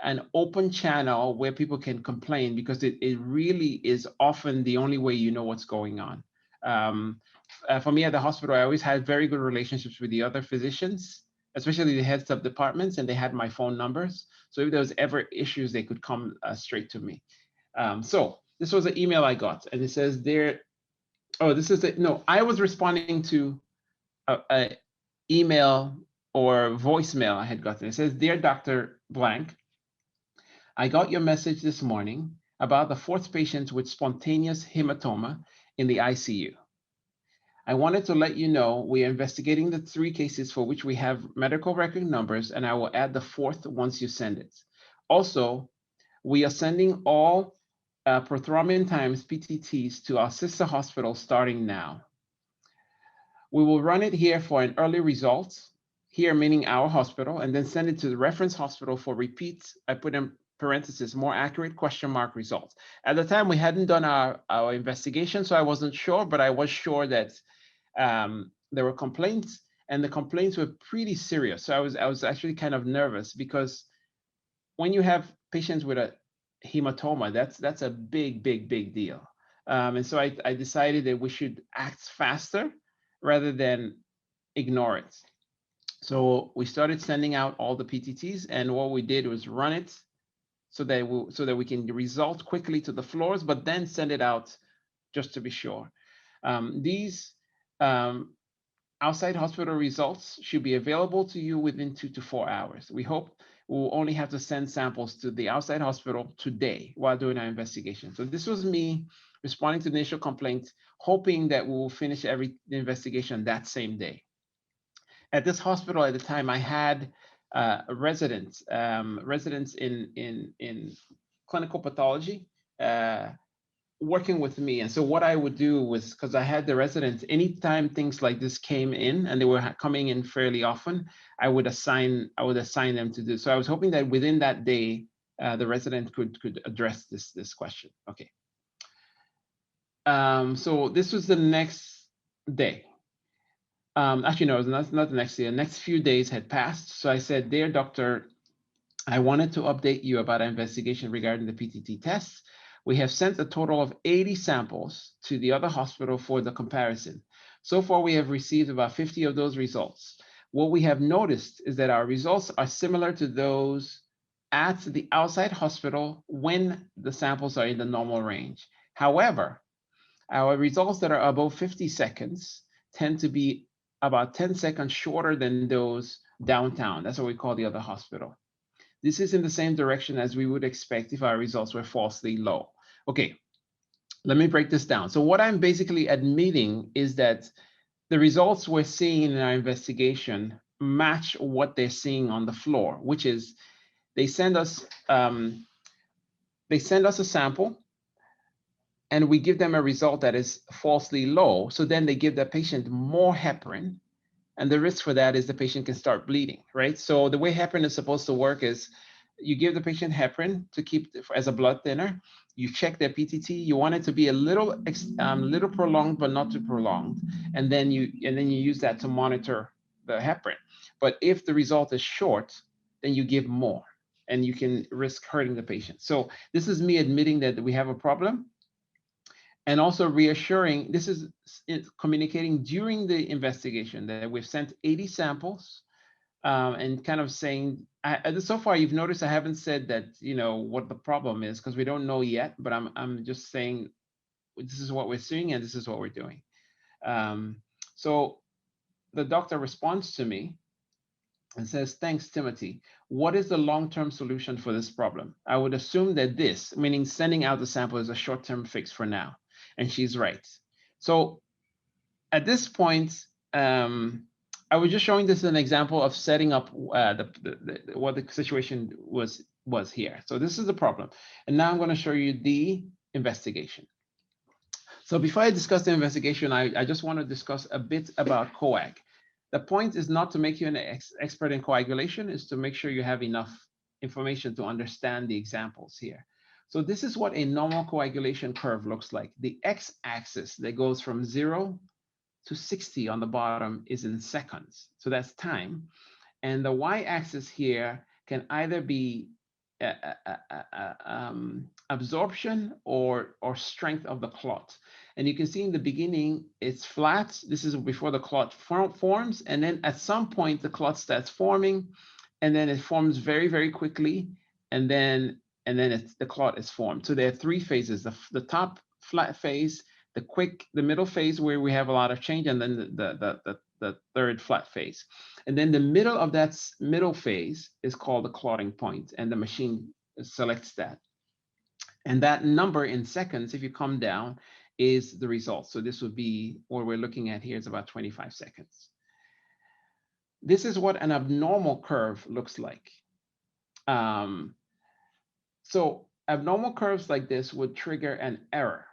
an open channel where people can complain, because it really is often the only way you know what's going on. For me at the hospital, I always had very good relationships with the other physicians, especially the heads of departments, and they had my phone numbers. So if there was ever issues, they could come straight to me. So this was an email I got, and it says there, oh, this is no, I was responding to a email or voicemail I had gotten. It says, "Dear Dr. Blank, I got your message this morning about the 4th patient with spontaneous hematoma in the ICU. I wanted to let you know we are investigating the 3 cases for which we have medical record numbers, and I will add the 4th once you send it. Also, we are sending all prothrombin times PTTs to our sister hospital starting now. We will run it here for an early result, here meaning our hospital, and then send it to the reference hospital for repeats. I put in parentheses, more accurate question mark results. At the time, we hadn't done our investigation, so I wasn't sure, but I was sure that there were complaints, and the complaints were pretty serious. So I was actually kind of nervous, because when you have patients with a hematoma, that's a big deal. And so I decided that we should act faster rather than ignore it. So we started sending out all the PTTs, and what we did was run it so that we can result quickly to the floors, but then send it out just to be sure. These outside hospital results should be available to you within 2 to 4 hours. We hope we'll only have to send samples to the outside hospital today while doing our investigation. So this was me responding to the initial complaint, hoping that we will finish every investigation that same day. At this hospital at the time, I had residents in clinical pathology working with me. And so what I would do was, because I had the residents, anytime things like this came in, and they were coming in fairly often, I would assign them to do. So I was hoping that within that day, the resident could address this question. Okay. So this was the next day. Actually, no, it was not the next day. The next few days had passed. So I said, "Dear doctor, I wanted to update you about our investigation regarding the PTT tests. We have sent a total of 80 samples to the other hospital for the comparison. So far, we have received about 50 of those results. What we have noticed is that our results are similar to those at the outside hospital when the samples are in the normal range. However, our results that are above 50 seconds tend to be about 10 seconds shorter than those downtown." That's what we call the other hospital. "This is in the same direction as we would expect if our results were falsely low." Okay, let me break this down. So what I'm basically admitting is that the results we're seeing in our investigation match what they're seeing on the floor, which is they send us a sample, and we give them a result that is falsely low. So then they give the patient more heparin, and the risk for that is the patient can start bleeding, right? So the way heparin is supposed to work is you give the patient heparin to keep as a blood thinner. You check their PTT. You want it to be a little prolonged, but not too prolonged, and then you use that to monitor the heparin. But if the result is short, then you give more, and you can risk hurting the patient. So this is me admitting that we have a problem, and also reassuring. This is communicating during the investigation that we've sent 80 samples, and kind of saying, so far you've noticed I haven't said that, what the problem is, because we don't know yet, but I'm just saying this is what we're seeing and this is what we're doing. So the doctor responds to me and says, thanks, Timothy. What is the long-term solution for this problem? I would assume that this, meaning sending out the sample, is a short-term fix for now. And she's right. So at this point, I was just showing this as an example of setting up what the situation was here. So this is the problem. And now I'm going to show you the investigation. So before I discuss the investigation, I just want to discuss a bit about coag. The point is not to make you an expert in coagulation, is to make sure you have enough information to understand the examples here. So this is what a normal coagulation curve looks like. The x-axis that goes from 0 to 60 on the bottom is in seconds. So that's time. And the y-axis here can either be absorption or strength of the clot. And you can see in the beginning, it's flat. This is before the clot forms. And then at some point, the clot starts forming, and then it forms very, very quickly. And then the clot is formed. So there are three phases: the top flat phase, the middle phase where we have a lot of change, and then the third flat phase. And then the middle of that middle phase is called the clotting point, and the machine selects that. And that number in seconds, if you come down, is the result. So this would be what we're looking at here is about 25 seconds. This is what an abnormal curve looks like. So abnormal curves like this would trigger an error.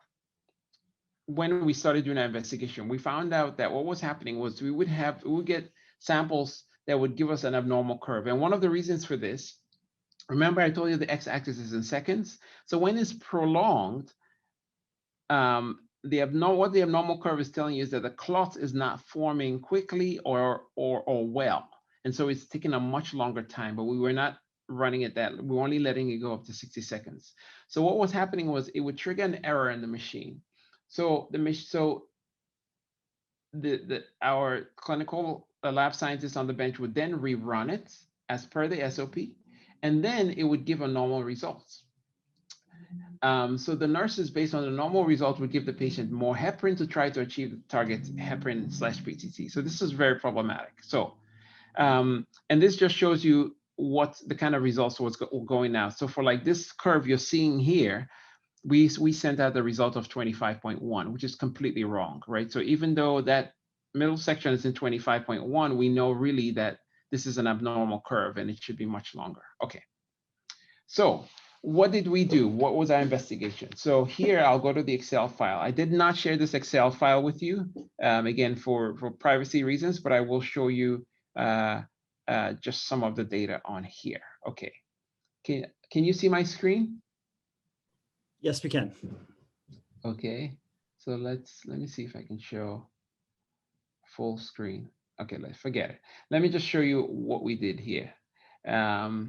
When we started doing our investigation, we found out that what was happening was we would get samples that would give us an abnormal curve. And one of the reasons for this, remember I told you the x-axis is in seconds. So when it's prolonged, what the abnormal curve is telling you is that the clot is not forming quickly or well. And so it's taking a much longer time, but we were not running it that, we were only letting it go up to 60 seconds. So what was happening was it would trigger an error in the machine. So our clinical lab scientists on the bench would then rerun it as per the SOP, and then it would give a normal result. So the nurses, based on the normal result, would give the patient more heparin to try to achieve the target heparin/PTT. So this is very problematic. So, and this just shows you what the kind of results was going out. So for like this curve you're seeing here, we sent out the result of 25.1, which is completely wrong, right? So even though that middle section is in 25.1, we know really that this is an abnormal curve and it should be much longer. Okay. So what did we do? What was our investigation? So here I'll go to the Excel file. I did not share this Excel file with you, again, for privacy reasons, but I will show you just some of the data on here. Okay. Can you see my screen? Yes, we can. Okay, so let me see if I can show full screen. Okay, let's forget it. Let me just show you what we did here. I'll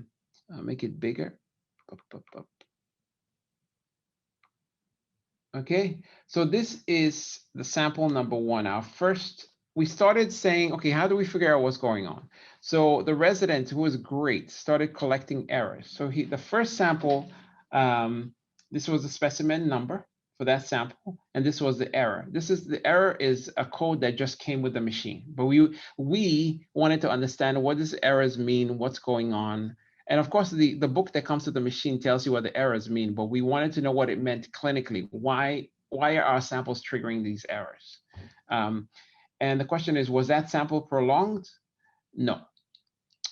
make it bigger. Okay, so this is the sample number one. We started saying, okay, how do we figure out what's going on? So the resident, who was great, started collecting errors. So the first sample, this was the specimen number for that sample, and this was the error. The error is a code that just came with the machine, but we wanted to understand what does errors mean, what's going on. And of course, the book that comes with the machine tells you what the errors mean, but we wanted to know what it meant clinically. Why are our samples triggering these errors? And the question is, was that sample prolonged? No.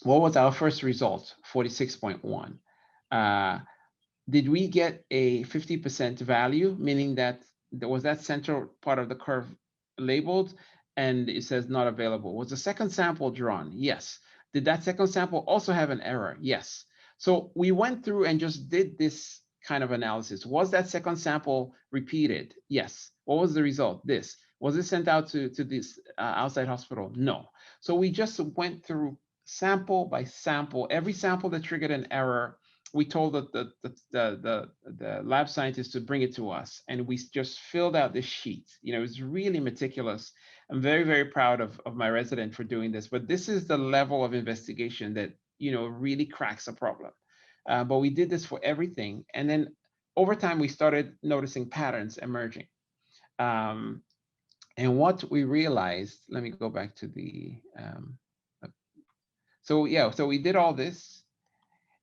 What was our first result? 46.1. Did we get a 50% value, meaning that there was that central part of the curve labeled and it says not available? Was the second sample drawn? Yes. Did that second sample also have an error? Yes. So we went through and just did this kind of analysis. Was that second sample repeated? Yes. What was the result? This. Was it sent out to this outside hospital? No. So we just went through sample by sample. Every sample that triggered an error, we told the lab scientist to bring it to us, and we just filled out this sheet. You know, it was really meticulous. I'm very, very proud of my resident for doing this, but this is the level of investigation that, you know, really cracks a problem. But we did this for everything. And then over time, we started noticing patterns emerging. And what we realized, let me go back to the, so we did all this.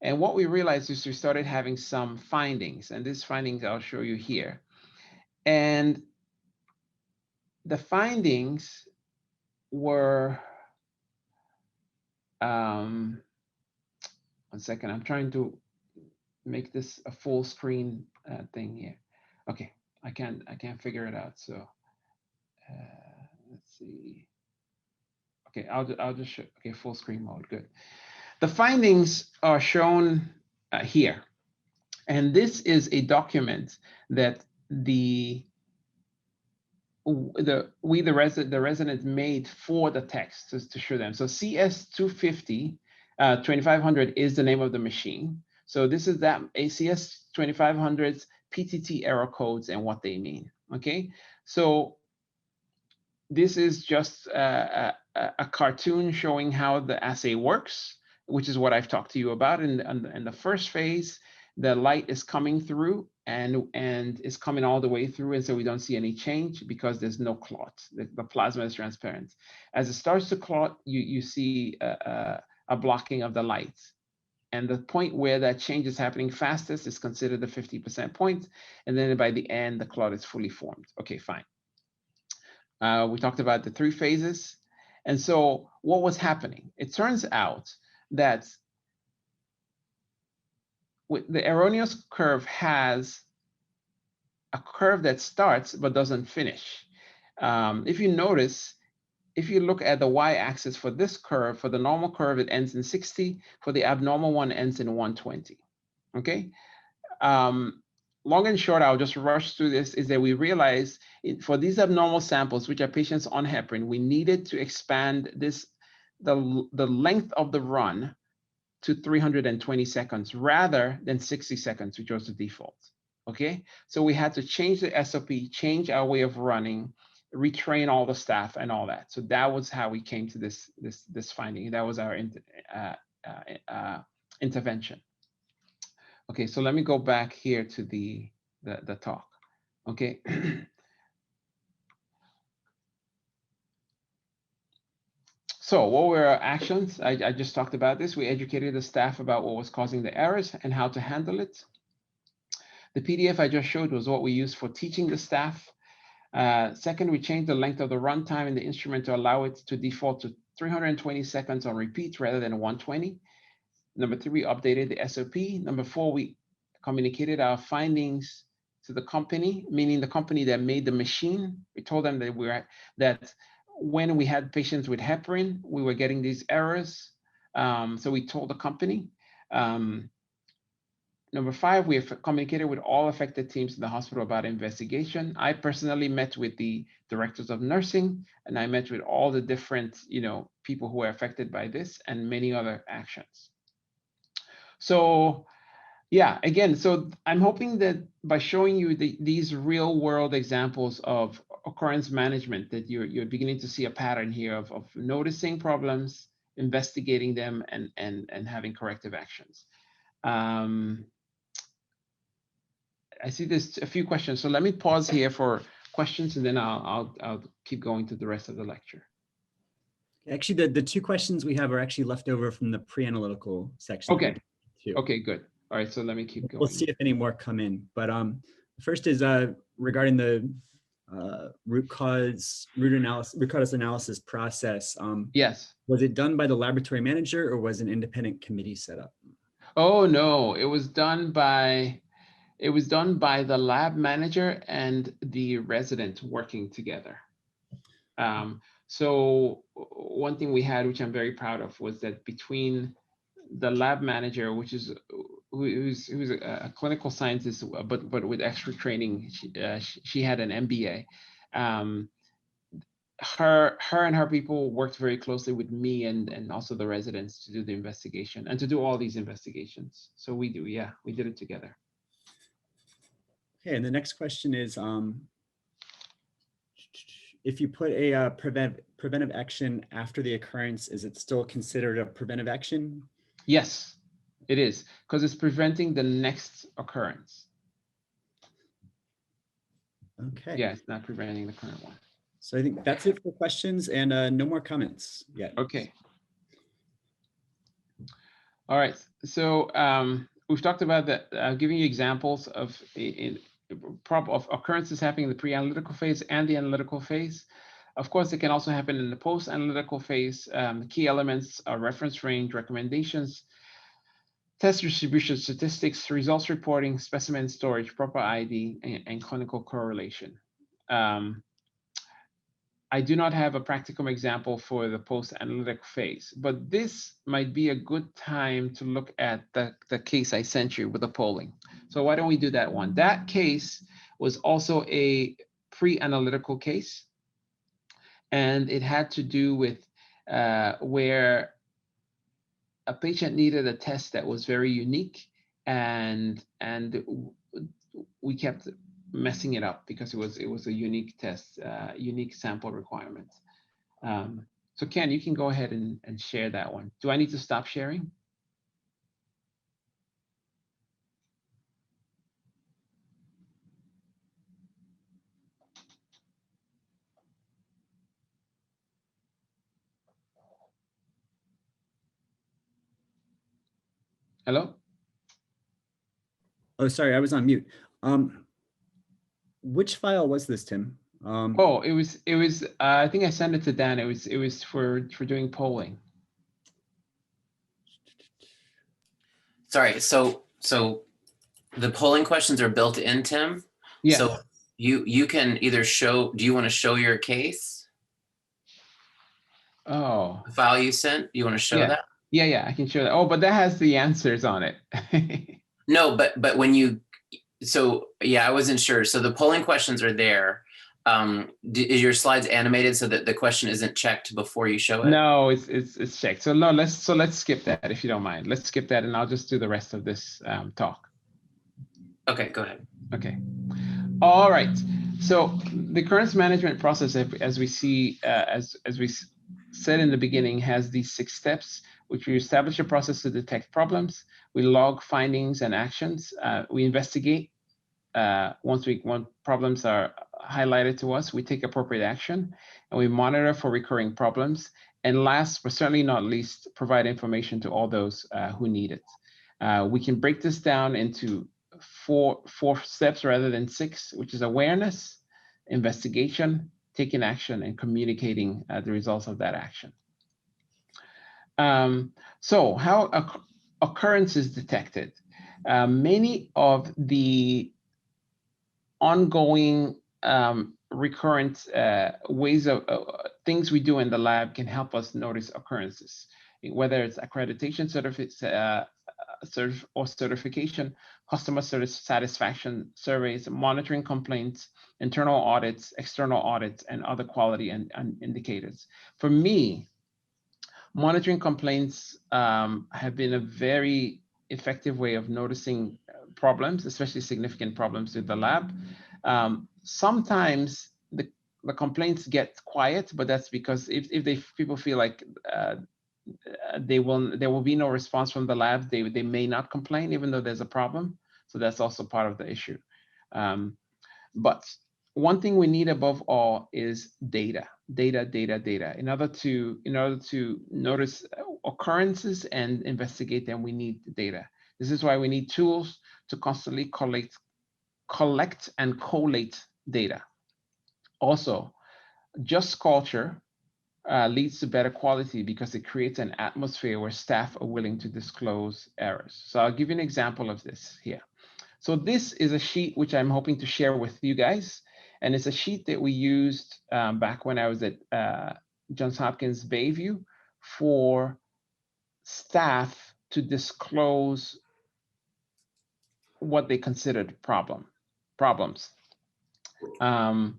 And what we realized is we started having some findings, and these findings I'll show you here. And the findings were, one second, I'm trying to make this a full screen thing here. Okay, I can't figure it out. So let's see. Okay, I'll just show. Okay, full screen mode. Good. The findings are shown here, and this is a document that the resident made for the text to show them. So CS250 2500 is the name of the machine. So this is that ACS 2500's PTT error codes and what they mean. Okay, so this is just a cartoon showing how the assay works, which is what I've talked to you about. In the first phase, the light is coming through and it's coming all the way through, and so we don't see any change because there's no clot. The plasma is transparent. As it starts to clot, you see a blocking of the light. And the point where that change is happening fastest is considered the 50% point. And then by the end, the clot is fully formed. Okay, fine. We talked about the 3 phases. And so what was happening? It turns out that the erroneous curve has a curve that starts but doesn't finish. If you notice, if you look at the y-axis for this curve, for the normal curve, it ends in 60. For the abnormal one, it ends in 120. Okay. Long and short, I'll just rush through this, is that we realized for these abnormal samples, which are patients on heparin, we needed to expand the length of the run to 320 seconds rather than 60 seconds, which was the default. Okay, so we had to change the SOP, change our way of running, retrain all the staff and all that. So that was how we came to this finding. That was our intervention. Okay, so let me go back here to the talk. Okay. So what were our actions? I just talked about this. We educated the staff about what was causing the errors and how to handle it. The PDF I just showed was what we used for teaching the staff. Second, we changed the length of the runtime in the instrument to allow it to default to 320 seconds on repeat rather than 120. Number 3, we updated the SOP. Number 4, we communicated our findings to the company, meaning the company that made the machine. We told them that when we had patients with heparin, we were getting these errors. So we told the company. Number 5, we have communicated with all affected teams in the hospital about investigation. I personally met with the directors of nursing, and I met with all the different, people who were affected by this and many other actions. So yeah, again, so I'm hoping that by showing you these real world examples of occurrence management, that you're beginning to see a pattern here of noticing problems, investigating them, and having corrective actions. I see there's a few questions, so let me pause here for questions, and then I'll keep going to the rest of the lecture. Actually, the 2 questions we have are actually left over from the pre-analytical section. Okay. Okay, good. All right, so let me keep going. We'll see if any more come in. But the first is regarding the root cause analysis process. Yes. Was it done by the laboratory manager, or was an independent committee set up? Oh no, it was done by the lab manager and the resident working together. So one thing we had, which I'm very proud of, was that between the lab manager, who's a clinical scientist, but with extra training. She had an MBA. Her and her people worked very closely with me and also the residents to do the investigation and to do all these investigations. So we did it together. Okay, and the next question is, if you put a preventive action after the occurrence, is it still considered a preventive action? Yes, it is, because it's preventing the next occurrence. Okay. Yeah, it's not preventing the current one. So I think that's it for questions, and no more comments yet. Okay. All right. So we've talked about that, giving you examples of occurrences happening in the pre-analytical phase and the analytical phase. Of course, it can also happen in the post-analytical phase. Key elements are reference range, recommendations, test distribution statistics, results reporting, specimen storage, proper ID, and clinical correlation. I do not have a practicum example for the post-analytic phase, but this might be a good time to look at the case I sent you with the polling. So why don't we do that one? That case was also a pre-analytical case, and it had to do with where a patient needed a test that was very unique, and we kept messing it up because it was a unique test, unique sample requirement. So Ken, you can go ahead and share that one. Do I need to stop sharing? Hello? Oh, sorry, I was on mute. Which file was this, Tim? Oh, it was. I think I sent it to Dan. It was for doing polling. Sorry. So the polling questions are built in, Tim. Yeah. So you can either show. Do you want to show your case? Oh. The file you sent. You want to show that? Yeah. I can show that. Oh, but that has the answers on it. No, but when you. So yeah, I wasn't sure. So the polling questions are there. Is your slides animated so that the question isn't checked before you show it? No, it's checked. So no, let's skip that if you don't mind. Let's skip that, and I'll just do the rest of this talk. Okay, go ahead. Okay. All right. So the occurrence management process, as we see, as we said in the beginning, has these 6 steps, which we establish a process to detect problems. We log findings and actions. We investigate. Once problems are highlighted to us, we take appropriate action, and we monitor for recurring problems. And last, but certainly not least, provide information to all those who need it. We can break this down into four steps rather than 6, which is awareness, investigation, taking action, and communicating the results of that action. So how occurrence is detected? Many of the ongoing recurrent ways of things we do in the lab can help us notice occurrences, whether it's accreditation or certification, customer satisfaction surveys, monitoring complaints, internal audits, external audits, and other quality and indicators. For me, monitoring complaints have been a very effective way of noticing problems, especially significant problems with the lab. Sometimes the complaints get quiet, but that's because if people feel like there will be no response from the lab, they may not complain even though there's a problem. So that's also part of the issue. But one thing we need above all is data. In order to notice occurrences and investigate them, we need data. This is why we need tools to constantly collect and collate data. Also, just culture leads to better quality because it creates an atmosphere where staff are willing to disclose errors. So I'll give you an example of this here. So this is a sheet which I'm hoping to share with you guys. And it's a sheet that we used back when I was at Johns Hopkins Bayview for staff to disclose what they considered problems. And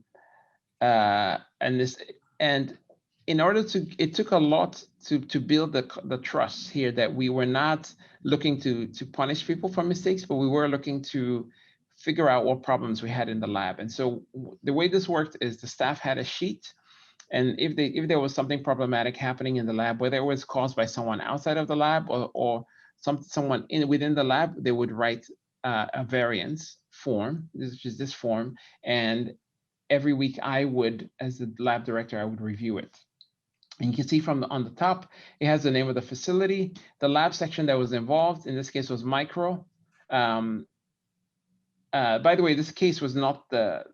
in order to, it took a lot to build the trust here that we were not looking to punish people for mistakes, but we were looking to figure out what problems we had in the lab. And so the way this worked is the staff had a sheet, and if there was something problematic happening in the lab, whether it was caused by someone outside of the lab or someone within the lab, they would write a variance form, which is this form, and every week I would, as the lab director, I would review it. And you can see from on the top, it has the name of the facility, the lab section that was involved. In this case was micro. By the way, this case was not the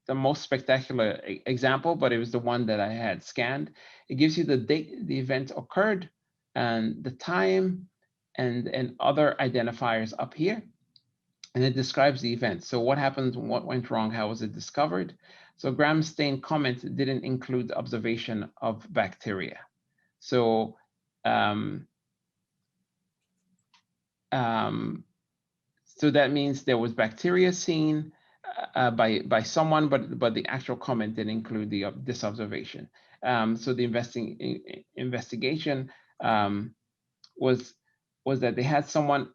most spectacular example, but it was the one that I had scanned. It gives you the date the event occurred and the time and other identifiers up here. And it describes the event. So what happened, what went wrong, how was it discovered? So Graham's stain comment didn't include observation of bacteria. So so that means there was bacteria seen by someone, but the actual comment didn't include this observation. So the investigation was that they had someone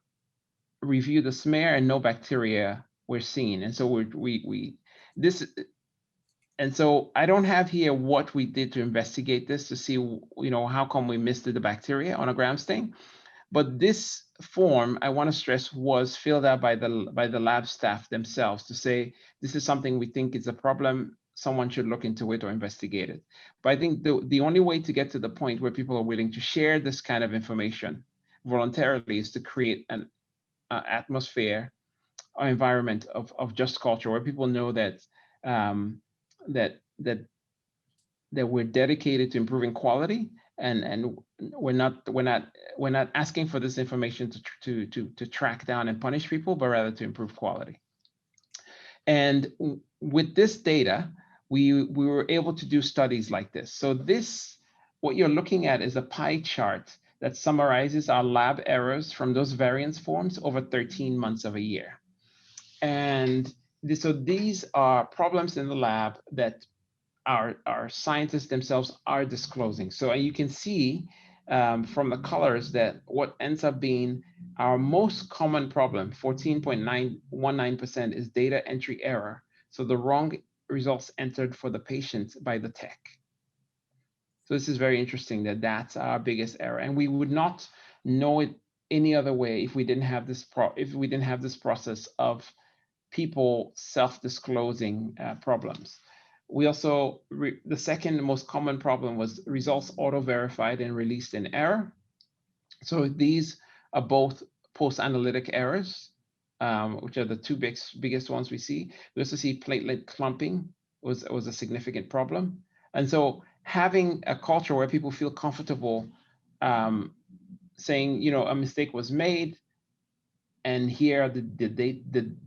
review the smear and no bacteria were seen. And so and so I don't have here what we did to investigate this to see, how come we missed the bacteria on a Gram stain. But this form, I want to stress, was filled out by the lab staff themselves to say, this is something we think is a problem, someone should look into it or investigate it. But I think the only way to get to the point where people are willing to share this kind of information voluntarily is to create an atmosphere or environment of just culture where people know that that we're dedicated to improving quality, and we're not asking for this information to track down and punish people, but rather to improve quality. And with this data, we were able to do studies like this. So this, what you're looking at, is a pie chart that summarizes our lab errors from those variance forms over 13 months of a year. And so these are problems in the lab that our scientists themselves are disclosing. So you can see from the colors that what ends up being our most common problem, 14.919%, is data entry error. So the wrong results entered for the patient by the tech. So this is very interesting that that's our biggest error, and we would not know it any other way if we didn't have this process of people self-disclosing problems. We also, the second most common problem was results auto-verified and released in error. So these are both post-analytic errors, which are the two biggest ones we see. We also see platelet clumping was a significant problem. And so having a culture where people feel comfortable saying, a mistake was made, and here are the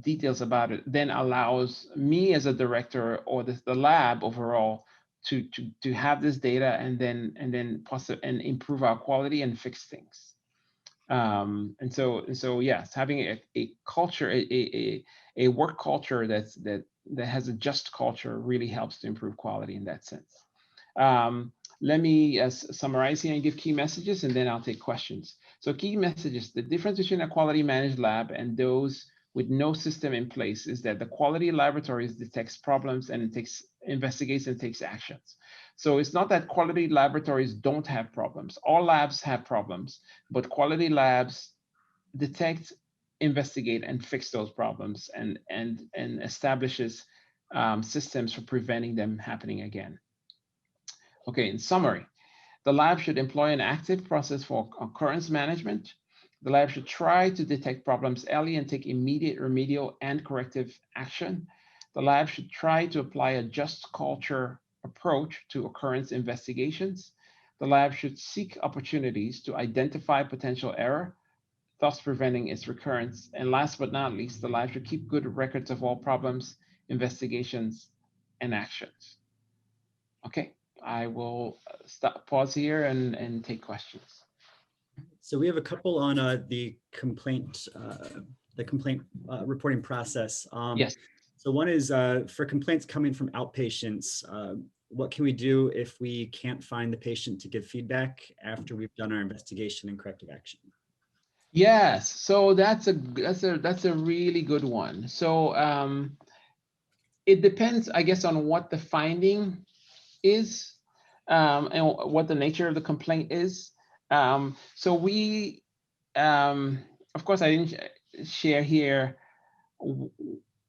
details about it, then allows me as a director or the lab overall to have this data and then improve our quality and fix things. And so yes, having a culture, a work culture that has a just culture really helps to improve quality in that sense. Let me summarize here and give key messages, and then I'll take questions. So key messages: the difference between a quality managed lab and those with no system in place is that the quality laboratories detects problems and investigates and takes actions. So it's not that quality laboratories don't have problems. All labs have problems, but quality labs detect, investigate, and fix those problems and establishes systems for preventing them happening again. Okay, in summary, the lab should employ an active process for occurrence management. The lab should try to detect problems early and take immediate remedial and corrective action. The lab should try to apply a just culture approach to occurrence investigations. The lab should seek opportunities to identify potential error, thus preventing its recurrence. And last but not least, the lab should keep good records of all problems, investigations, and actions. Okay. I will pause here and take questions. So we have a couple on the complaint reporting process. Yes. So one is for complaints coming from outpatients, what can we do if we can't find the patient to give feedback after we've done our investigation and corrective action? Yes, so that's a really good one. So it depends, I guess, on what the finding is and what the nature of the complaint is. So we, of course, I didn't share here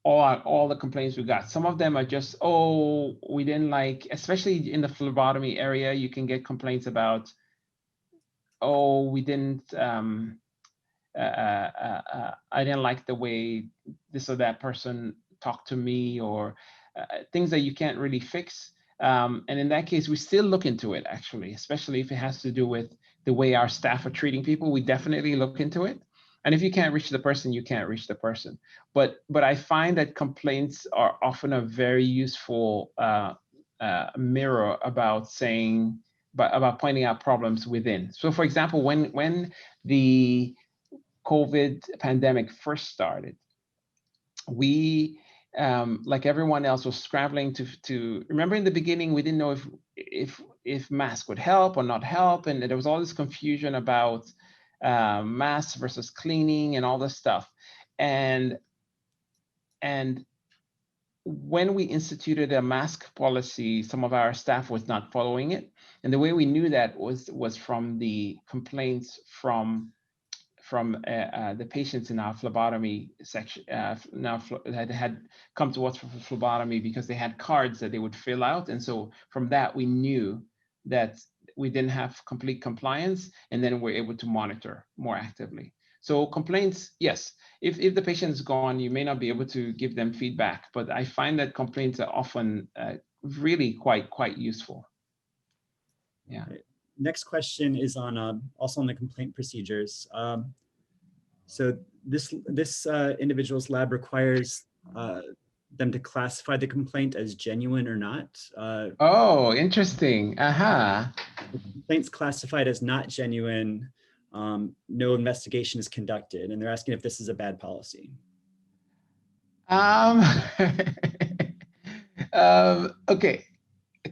all the complaints we got. Some of them are just, oh, we didn't like, especially in the phlebotomy area, you can get complaints about, oh, we didn't, I didn't like the way this or that person talked to me, or things that you can't really fix. And in that case, we still look into it, actually, especially if it has to do with the way our staff are treating people. We definitely look into it. And if you can't reach the person, you can't reach the person. But I find that complaints are often a very useful mirror about saying, about pointing out problems within. So for example, when the COVID pandemic first started, we, like everyone else, was scrambling to remember. In the beginning, we didn't know if masks would help or not help, and there was all this confusion about masks versus cleaning and all this stuff. And when we instituted a mask policy, some of our staff was not following it, and the way we knew that was from the complaints from the patients in our phlebotomy section that had come to us for phlebotomy because they had cards that they would fill out. And so from that, we knew that we didn't have complete compliance, and then we're able to monitor more actively. So complaints, yes, if the patient is gone, you may not be able to give them feedback, but I find that complaints are often really quite useful. Yeah. Next question is on also on the complaint procedures. So this individual's lab requires them to classify the complaint as genuine or not. Oh, interesting. The complaint's classified as not genuine. No investigation is conducted, and they're asking if this is a bad policy. Okay.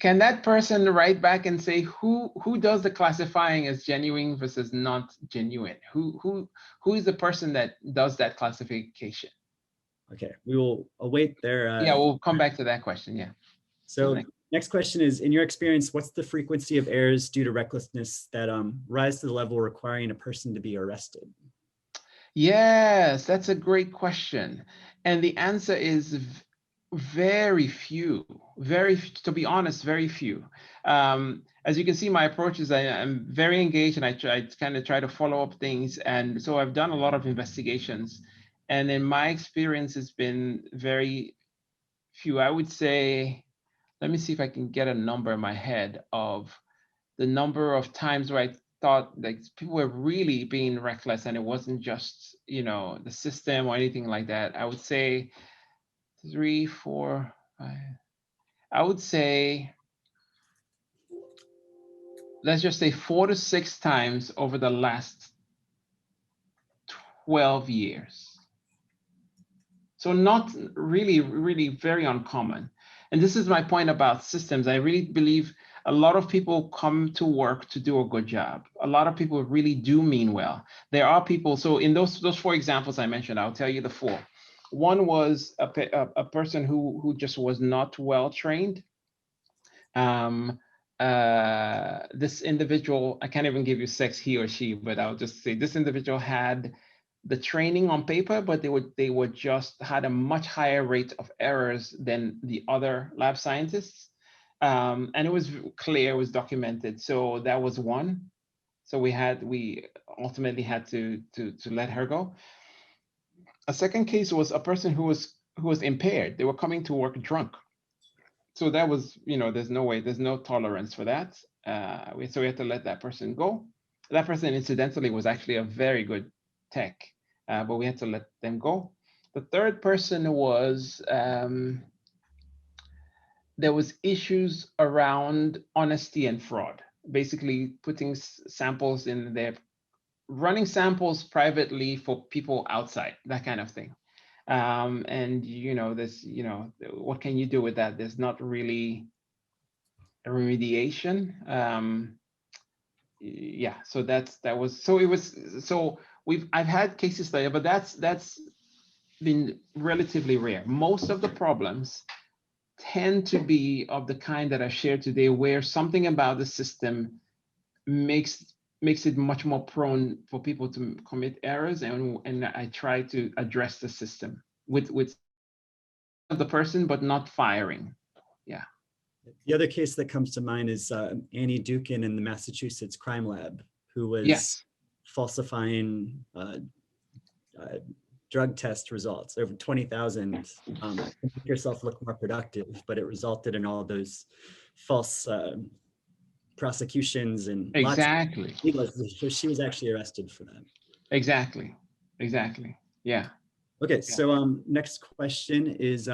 Can that person write back and say who does the classifying as genuine versus not genuine? Who is the person that does that classification? Okay, we will await their. Yeah, we'll come back to that question. Yeah. So next question is, in your experience, what's the frequency of errors due to recklessness that rise to the level requiring a person to be arrested? Yes, that's a great question. And the answer is very few, to be honest, very few. As you can see, my approach is I'm very engaged, and I kind of try to follow up things. And so I've done a lot of investigations. And in my experience, it's been very few. I would say, let me see if I can get a number in my head of the number of times where I thought like people were really being reckless, and it wasn't just, the system or anything like that. I would say 3, 4, 5. I would say, let's just say 4 to 6 times over the last 12 years. So not really, really very uncommon. And this is my point about systems. I really believe a lot of people come to work to do a good job. A lot of people really do mean well. There are people, so in those 4 examples I mentioned, I'll tell you the 4. One was a person who just was not well trained. This individual, I can't even give you sex, he or she, but I'll just say this individual had the training on paper, but they were just had a much higher rate of errors than the other lab scientists. And it was clear, it was documented. So that was one. So we ultimately had to let her go. A second case was a person who was impaired. They were coming to work drunk. So that was, there's no way, there's no tolerance for that. So we had to let that person go. That person, incidentally, was actually a very good tech, but we had to let them go. The third person was, there was issues around honesty and fraud, basically putting samples in their running samples privately for people outside, that kind of thing. And this, what can you do with that? There's not really a remediation. Yeah, so I've had cases there, but that's been relatively rare. Most of the problems tend to be of the kind that I shared today, where something about the system makes it much more prone for people to commit errors, and I try to address the system with the person, but not firing. Yeah. The other case that comes to mind is Annie Dukin in the Massachusetts Crime Lab, who was Yes. falsifying drug test results, over 20,000, to make yourself look more productive, but it resulted in all those false prosecutions and Exactly. So she was actually arrested for that. Exactly. Yeah. Okay, so next question is,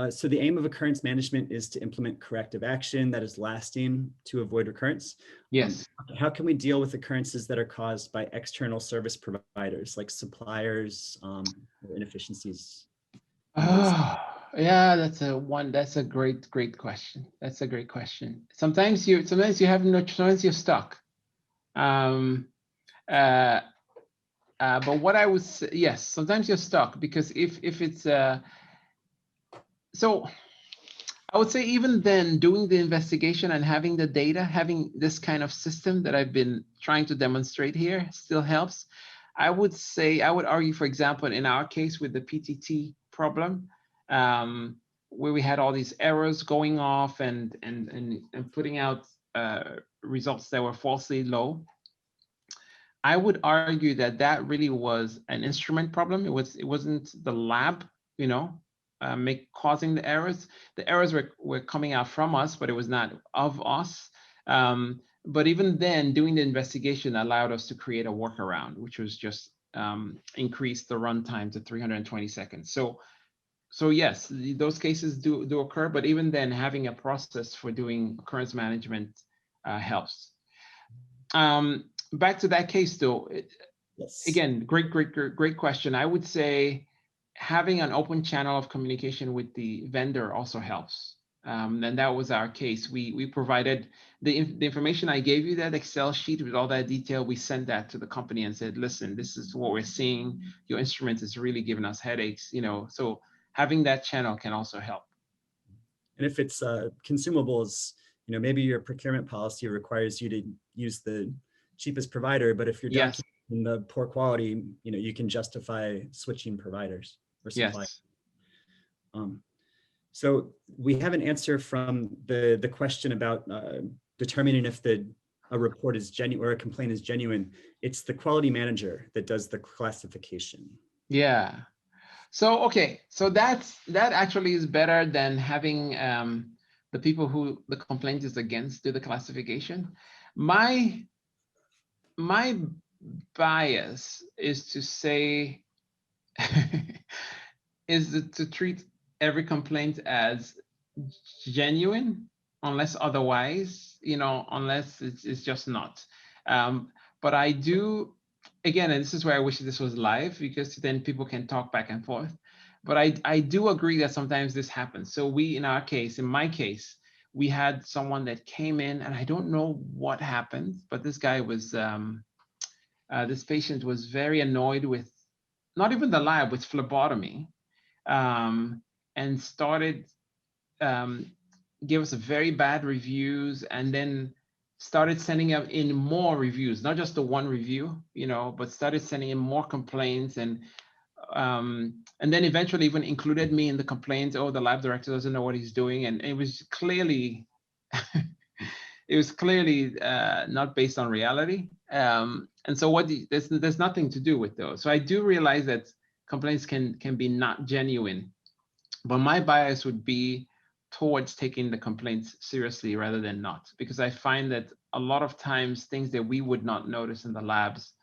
so the aim of occurrence management is to implement corrective action that is lasting to avoid recurrence. Yes. How can we deal with occurrences that are caused by external service providers like suppliers or inefficiencies? Oh, yeah, that's a great question. That's a great question. Sometimes you have no, sometimes you're stuck. But what I would say, yes, sometimes you're stuck, because if it's so I would say even then, doing the investigation and having the data, having this kind of system that I've been trying to demonstrate here still helps. I would argue, for example, in our case with the PTT problem, where we had all these errors going off and putting out results that were falsely low. I would argue that that really was an instrument problem. It wasn't the lab, causing the errors. The errors were coming out from us, but it was not of us. But even then, doing the investigation allowed us to create a workaround, which was just increase the runtime to 320 seconds. So yes, those cases do occur, but even then, having a process for doing occurrence management helps. Back to that case though, Yes. Again, great question. I would say having an open channel of communication with the vendor also helps. And that was our case. We provided the information I gave you, that Excel sheet with all that detail. We sent that to the company and said, listen, this is what we're seeing. Your instrument is really giving us headaches, so having that channel can also help. And if it's consumables, maybe your procurement policy requires you to use the cheapest provider, but if you're documenting the poor quality, you can justify switching providers or suppliers. Yes. So we have an answer from the question about determining if a report is genuine or a complaint is genuine. It's the quality manager that does the classification. Yeah. So, okay, so that actually is better than having the people who the complaint is against do the classification. My bias is to say, to treat every complaint as genuine, unless otherwise, unless it's just not. But I do, again, and this is where I wish this was live, because then people can talk back and forth. But I do agree that sometimes this happens. So in my case, we had someone that came in, and I don't know what happened, but this guy was, this patient was very annoyed with, not even the lab, with phlebotomy, and started, give us a very bad reviews, and then started sending in more reviews, not just the one review, but started sending in more complaints, and then eventually even included me in the complaints. Oh, the lab director doesn't know what he's doing, and it was clearly, not based on reality. And so there's nothing to do with those. So I do realize that complaints can be not genuine, but my bias would be towards taking the complaints seriously rather than not, because I find that a lot of times things that we would not notice in the labs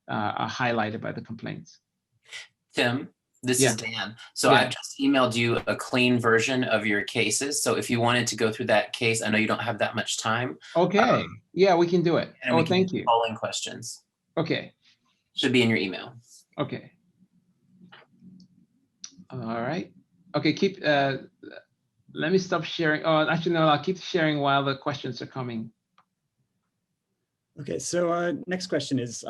are highlighted by the complaints. Tim, This Yeah. is Dan. So Yeah. I've just emailed you a clean version of your cases. So if you wanted to go through that case, I know you don't have that much time. Okay. Yeah, we can do it. And we Oh, can do thank you. polling questions. Okay. Should be in your email. Okay. All right. Okay, keep, let me stop sharing. Oh, actually, no, I'll keep sharing while the questions are coming. Okay, so next question is,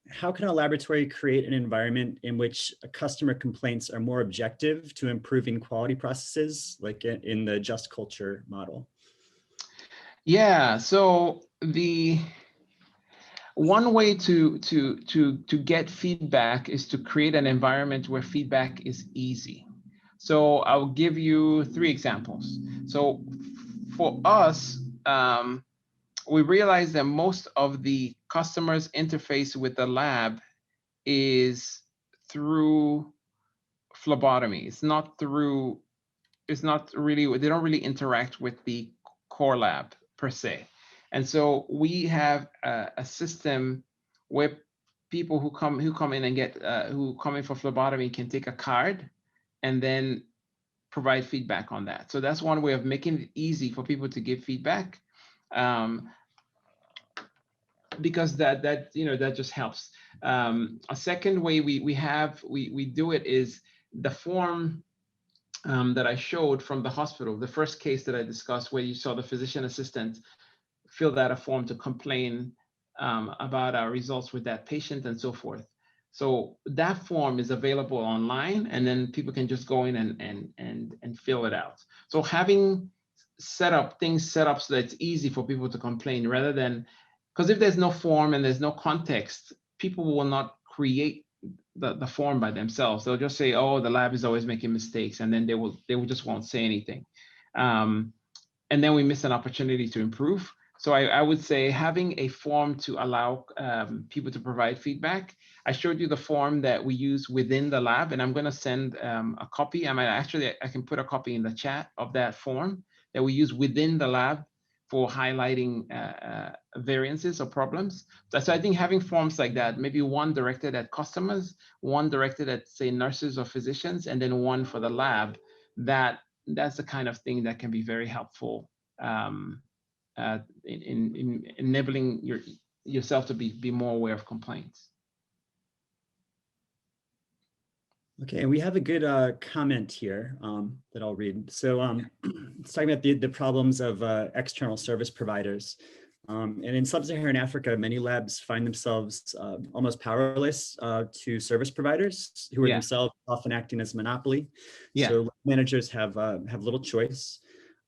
how can a laboratory create an environment in which customer complaints are more objective to improving quality processes, like in the just culture model? Yeah, so the one way to get feedback is to create an environment where feedback is easy. So I'll give you 3 examples. So for us, we realize that most of the customers' interface with the lab is through phlebotomy. It's not really, they don't really interact with the core lab per se. And so we have a system where people who come in and get who come in for phlebotomy can take a card and then provide feedback on that. So that's one way of making it easy for people to give feedback, because that you know, that just helps. A second way we do it is the form that I showed from the hospital, the first case that I discussed, where you saw the physician assistant fill out a form to complain about our results with that patient and so forth. So that form is available online, and then people can just go in and fill it out. So having things set up so that it's easy for people to complain, rather than, because if there's no form and there's no context, people will not create the form by themselves. They'll just say, oh, the lab is always making mistakes, and then they will just won't say anything. And then we miss an opportunity to improve. So I would say having a form to allow people to provide feedback. I showed you the form that we use within the lab, and I'm going to send a copy. I can put a copy in the chat of that form that we use within the lab for highlighting variances or problems. So I think having forms like that, maybe one directed at customers, one directed at, say, nurses or physicians, and then one for the lab, that's the kind of thing that can be very helpful in enabling yourself to be more aware of complaints. Okay, and we have a good comment here that I'll read. So it's talking about the problems of external service providers. And in sub-Saharan Africa, many labs find themselves almost powerless to service providers who are themselves often acting as a monopoly. Yeah. So managers have little choice.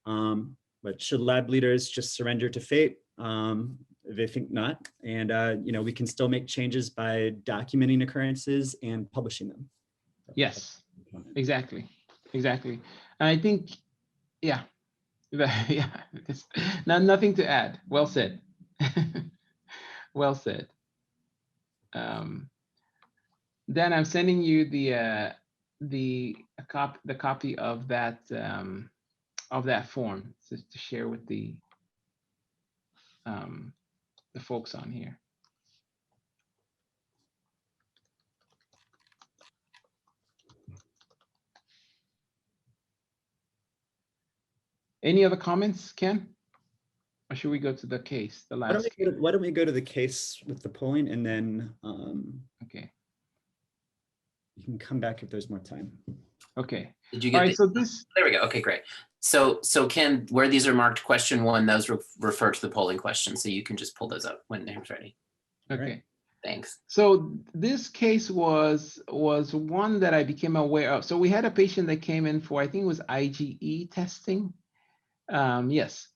But should lab leaders just surrender to fate? They think not. And you know, we can still make changes by documenting occurrences and publishing them. Yes, exactly. And I think, yeah, nothing to add. Well said. Well said. Then I'm sending you the copy of that form to share with the folks on here. Any other comments, Ken? Or should we go to the case, the last case? Why don't we go to the case with the polling, and then okay, you can come back if there's more time. Okay. Did you get all right? So this. There we go. Okay, great. So Ken, where these are marked question 1, those refer to the polling questions, so you can just pull those up when they're ready. Okay. Right. Thanks. So this case was one that I became aware of. So we had a patient that came in for, I think it was IgE testing. Yes.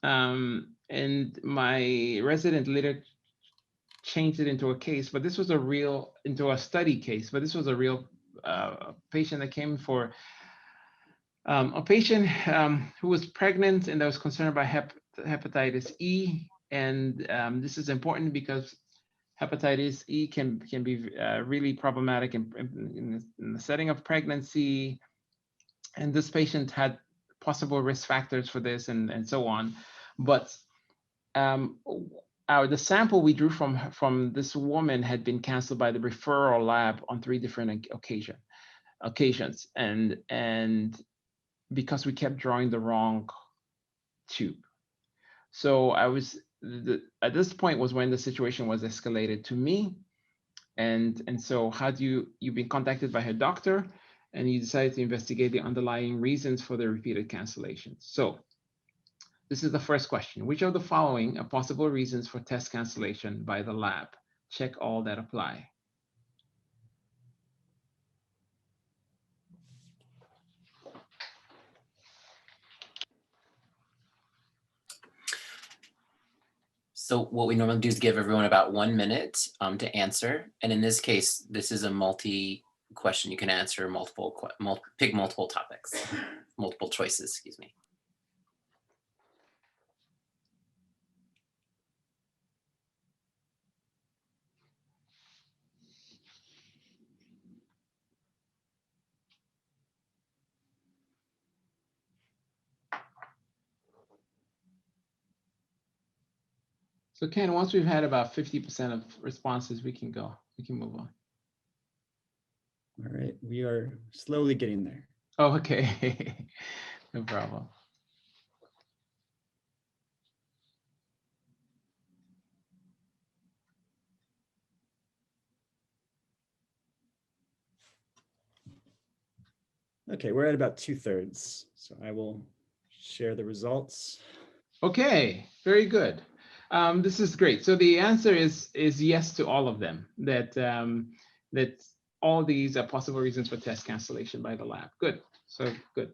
And my resident later changed it into a case, but this was into a study case, but this was a real patient that came for a patient who was pregnant and that was concerned about hepatitis E. And this is important because hepatitis E can be really problematic in the setting of pregnancy. And this patient had possible risk factors for this and so on. But the sample we drew from this woman had been canceled by the referral lab on 3 different occasions. occasions, and because we kept drawing the wrong tube. So I was at this point was when the situation was escalated to me, and so how do you've been contacted by her doctor, and you decided to investigate the underlying reasons for the repeated cancellations. So this is the first question: which of the following are possible reasons for test cancellation by the lab? Check all that apply. So what we normally do is give everyone about 1 minute to answer. And in this case, this is a multi-question. You can answer pick multiple topics, multiple choices, excuse me. So Ken, once we've had about 50% of responses, we can move on. All right, we are slowly getting there. Oh, okay. No problem. Okay, we're at about 2/3. So I will share the results. Okay, very good. This is great. So the answer is yes to all of them. That all these are possible reasons for test cancellation by the lab. Good. So good.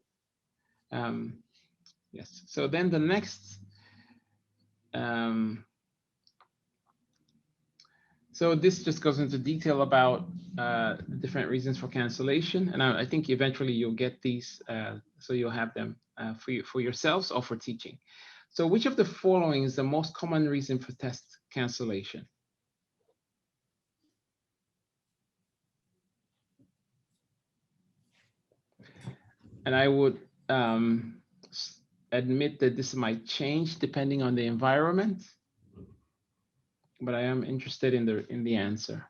Yes. So then the next. So this just goes into detail about the different reasons for cancellation, and I think eventually you'll get these, so you'll have them for yourselves or for teaching. So which of the following is the most common reason for test cancellation? And I would admit that this might change depending on the environment, but I am interested in the answer.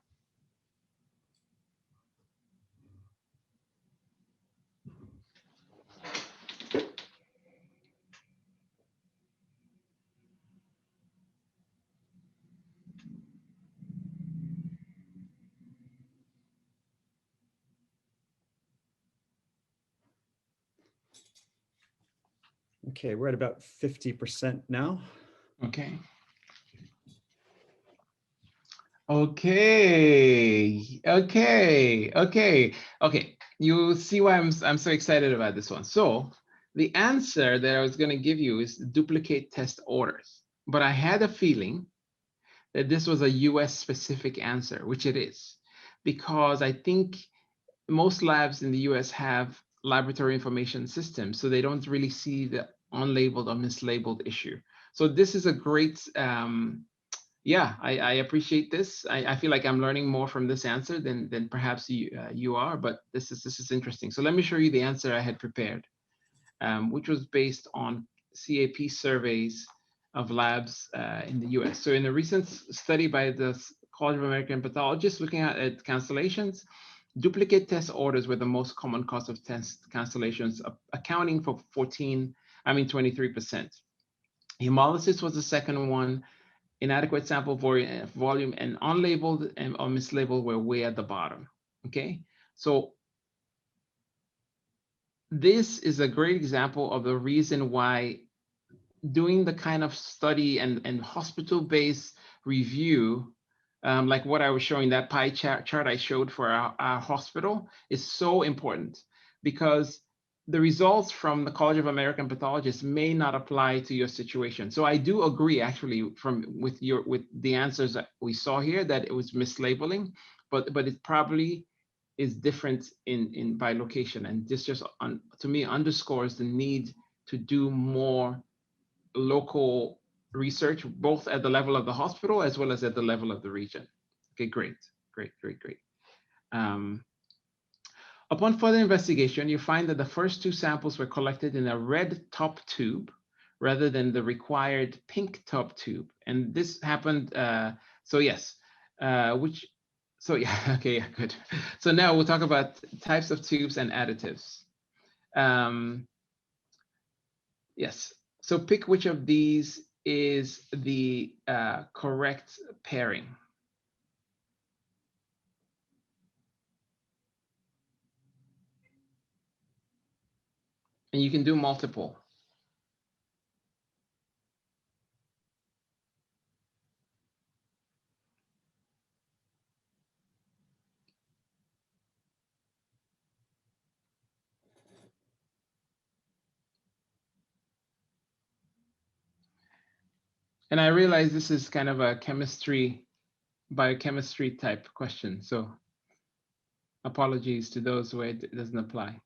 Okay, we're at about 50% now. Okay. Okay. You see why I'm so excited about this one. So the answer that I was going to give you is duplicate test orders, but I had a feeling that this was a US specific answer, which it is, because I think most labs in the US have laboratory information systems, so they don't really see the unlabeled or mislabeled issue. So this is a great, yeah, I appreciate this. I feel like I'm learning more from this answer than perhaps you are, but this is interesting. So let me show you the answer I had prepared, which was based on CAP surveys of labs in the US. So in a recent study by the College of American Pathologists looking at cancellations, duplicate test orders were the most common cause of test cancellations, accounting for 23%. Hemolysis was the second one. Inadequate sample volume and unlabeled or mislabeled were way at the bottom. Okay, so this is a great example of the reason why doing the kind of study and hospital-based review, like what I was showing, that pie chart I showed for our hospital, is so important, because the results from the College of American Pathologists may not apply to your situation. So I do agree, actually, with the answers that we saw here, that it was mislabeling, but it probably is different by location, and this just to me underscores the need to do more local research, both at the level of the hospital as well as at the level of the region. Okay, great. Upon further investigation, you find that the first two samples were collected in a red top tube rather than the required pink top tube. And this happened, so yes, So yeah, okay, yeah, good. So now we'll talk about types of tubes and additives. Yes, so pick which of these is the correct pairing. And you can do multiple. And I realize this is kind of a biochemistry type question. So apologies to those where it doesn't apply.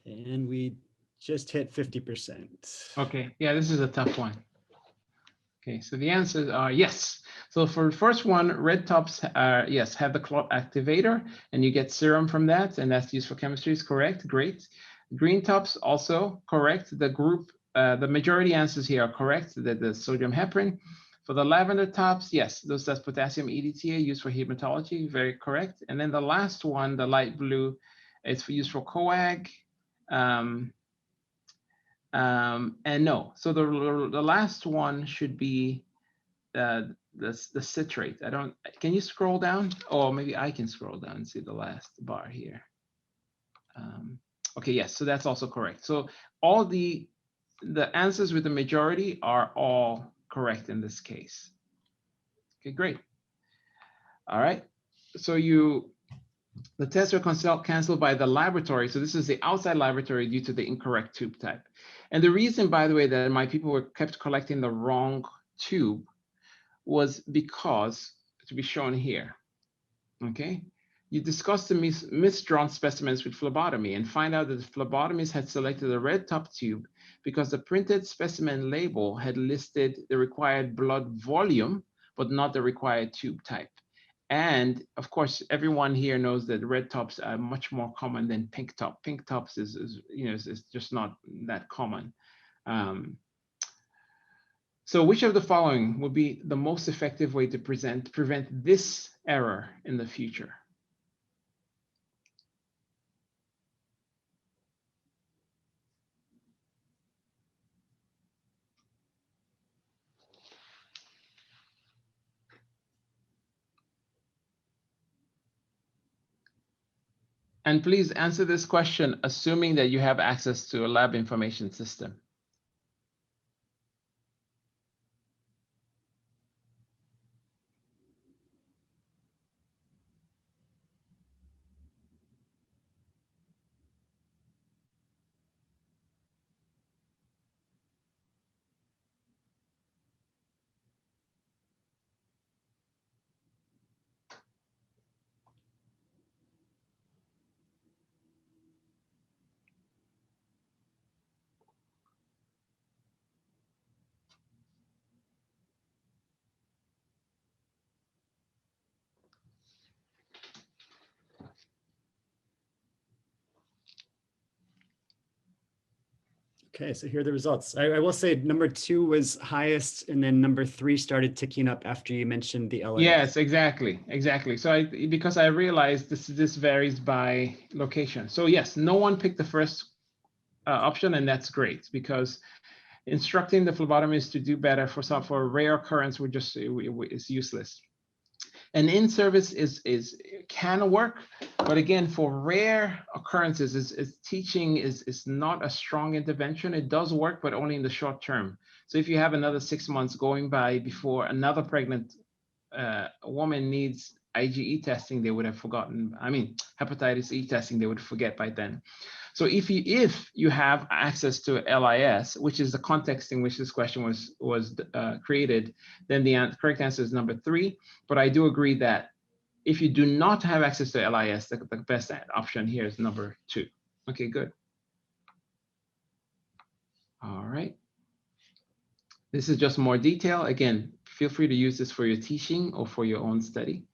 Okay, and we just hit 50%. Okay, yeah, this is a tough one. Okay, so the answers are yes. So for the first one, red tops are, yes, have the clot activator, and you get serum from that, and that's used for chemistry, is correct, great. Green tops also correct. The majority answers here are correct, the sodium heparin. For the lavender tops, yes, that's potassium EDTA used for hematology, very correct. And then the last one, the light blue, it's used for coag. And no, so the last one should be the citrate. Can you scroll down? Or maybe I can scroll down and see the last bar here. Okay, yes, so that's also correct. So all the answers with the majority are all correct in this case. Okay, great. All right, so the tests are canceled by the laboratory. So this is the outside laboratory due to the incorrect tube type. And the reason, by the way, that my people were kept collecting the wrong tube was because, to be shown here, okay? You discussed the misdrawn specimens with phlebotomy and find out that the phlebotomist had selected a red top tube because the printed specimen label had listed the required blood volume, but not the required tube type. And of course, everyone here knows that red tops are much more common than pink top. Pink tops is just not that common. So which of the following would be the most effective way to prevent this error in the future? And please answer this question, assuming that you have access to a lab information system. Okay, so here are the results. I will say number 2 was highest, and then number 3 started ticking up after you mentioned the LS. Yes, exactly. So because I realized this varies by location. So yes, no one picked the first option, and that's great because instructing the phlebotomist to do better for rare occurrence is useless. And in-service can work, but again, for rare occurrences, teaching is not a strong intervention. It does work, but only in the short term. So if you have another 6 months going by before another pregnant woman needs IgE testing, they would have forgotten. I mean, hepatitis E testing, they would forget by then. So if you have access to LIS, which is the context in which this question was created, then the correct answer is number 3. But I do agree that if you do not have access to LIS, the best option here is number 2. Okay, good. All right. This is just more detail. Again, feel free to use this for your teaching or for your own study.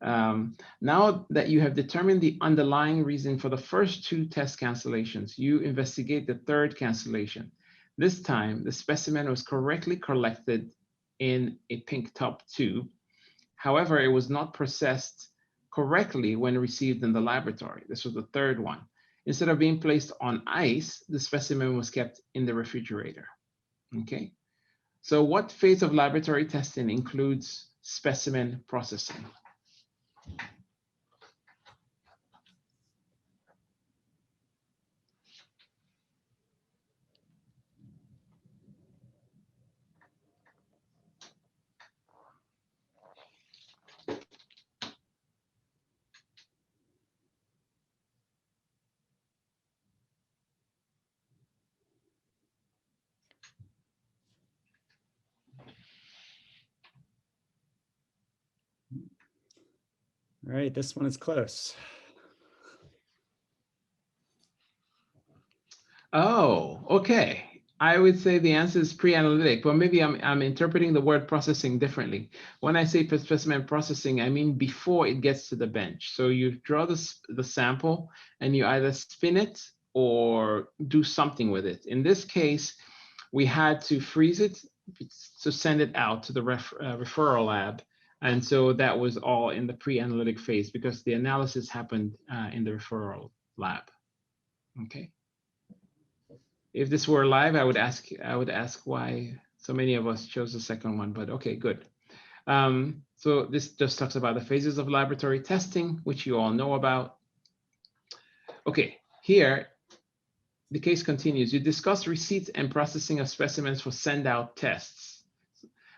Now that you have determined the underlying reason for the first 2 test cancellations, you investigate the 3rd cancellation. This time, the specimen was correctly collected in a pink top tube. However, it was not processed correctly when received in the laboratory. This was the 3rd one. Instead of being placed on ice, the specimen was kept in the refrigerator. Okay. So what phase of laboratory testing includes specimen processing? All right, this one is close. Oh, okay. I would say the answer is pre-analytic, but maybe I'm interpreting the word processing differently. When I say specimen processing, I mean before it gets to the bench. So you draw the sample and you either spin it or do something with it. In this case, we had to freeze it to send it out to the referral lab. And so that was all in the pre-analytic phase because the analysis happened in the referral lab. Okay. If this were live, I would ask why so many of us chose the second one, but okay, good. So this just talks about the phases of laboratory testing, which you all know about. Okay, here, the case continues. You discuss receipt and processing of specimens for send-out tests.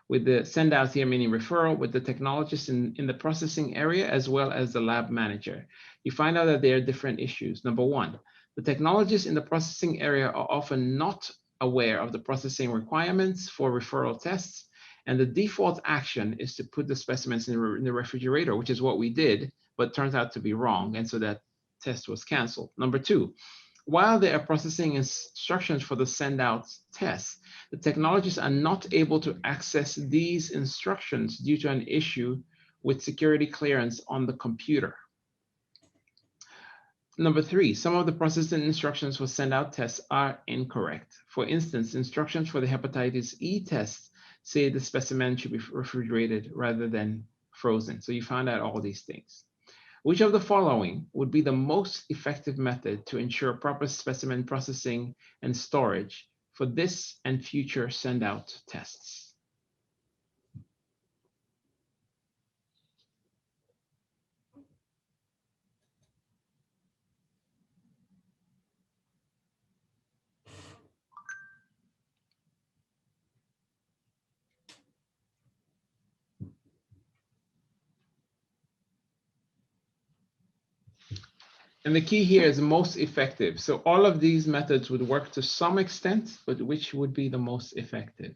With the send-out here meaning referral, with the technologist in the processing area, as well as the lab manager. You find out that there are different issues. Number one, the technologists in the processing area are often not aware of the processing requirements for referral tests, and the default action is to put the specimens in the refrigerator, which is what we did, but turns out to be wrong, and so that test was canceled. Number two, while there are processing instructions for the send-out tests, the technologists are not able to access these instructions due to an issue with security clearance on the computer. Number three, some of the processing instructions for send-out tests are incorrect. For instance, instructions for the hepatitis E test say the specimen should be refrigerated rather than frozen. So you found out all these things. Which of the following would be the most effective method to ensure proper specimen processing and storage for this and future send-out tests? And the key here is most effective. So all of these methods would work to some extent, but which would be the most effective?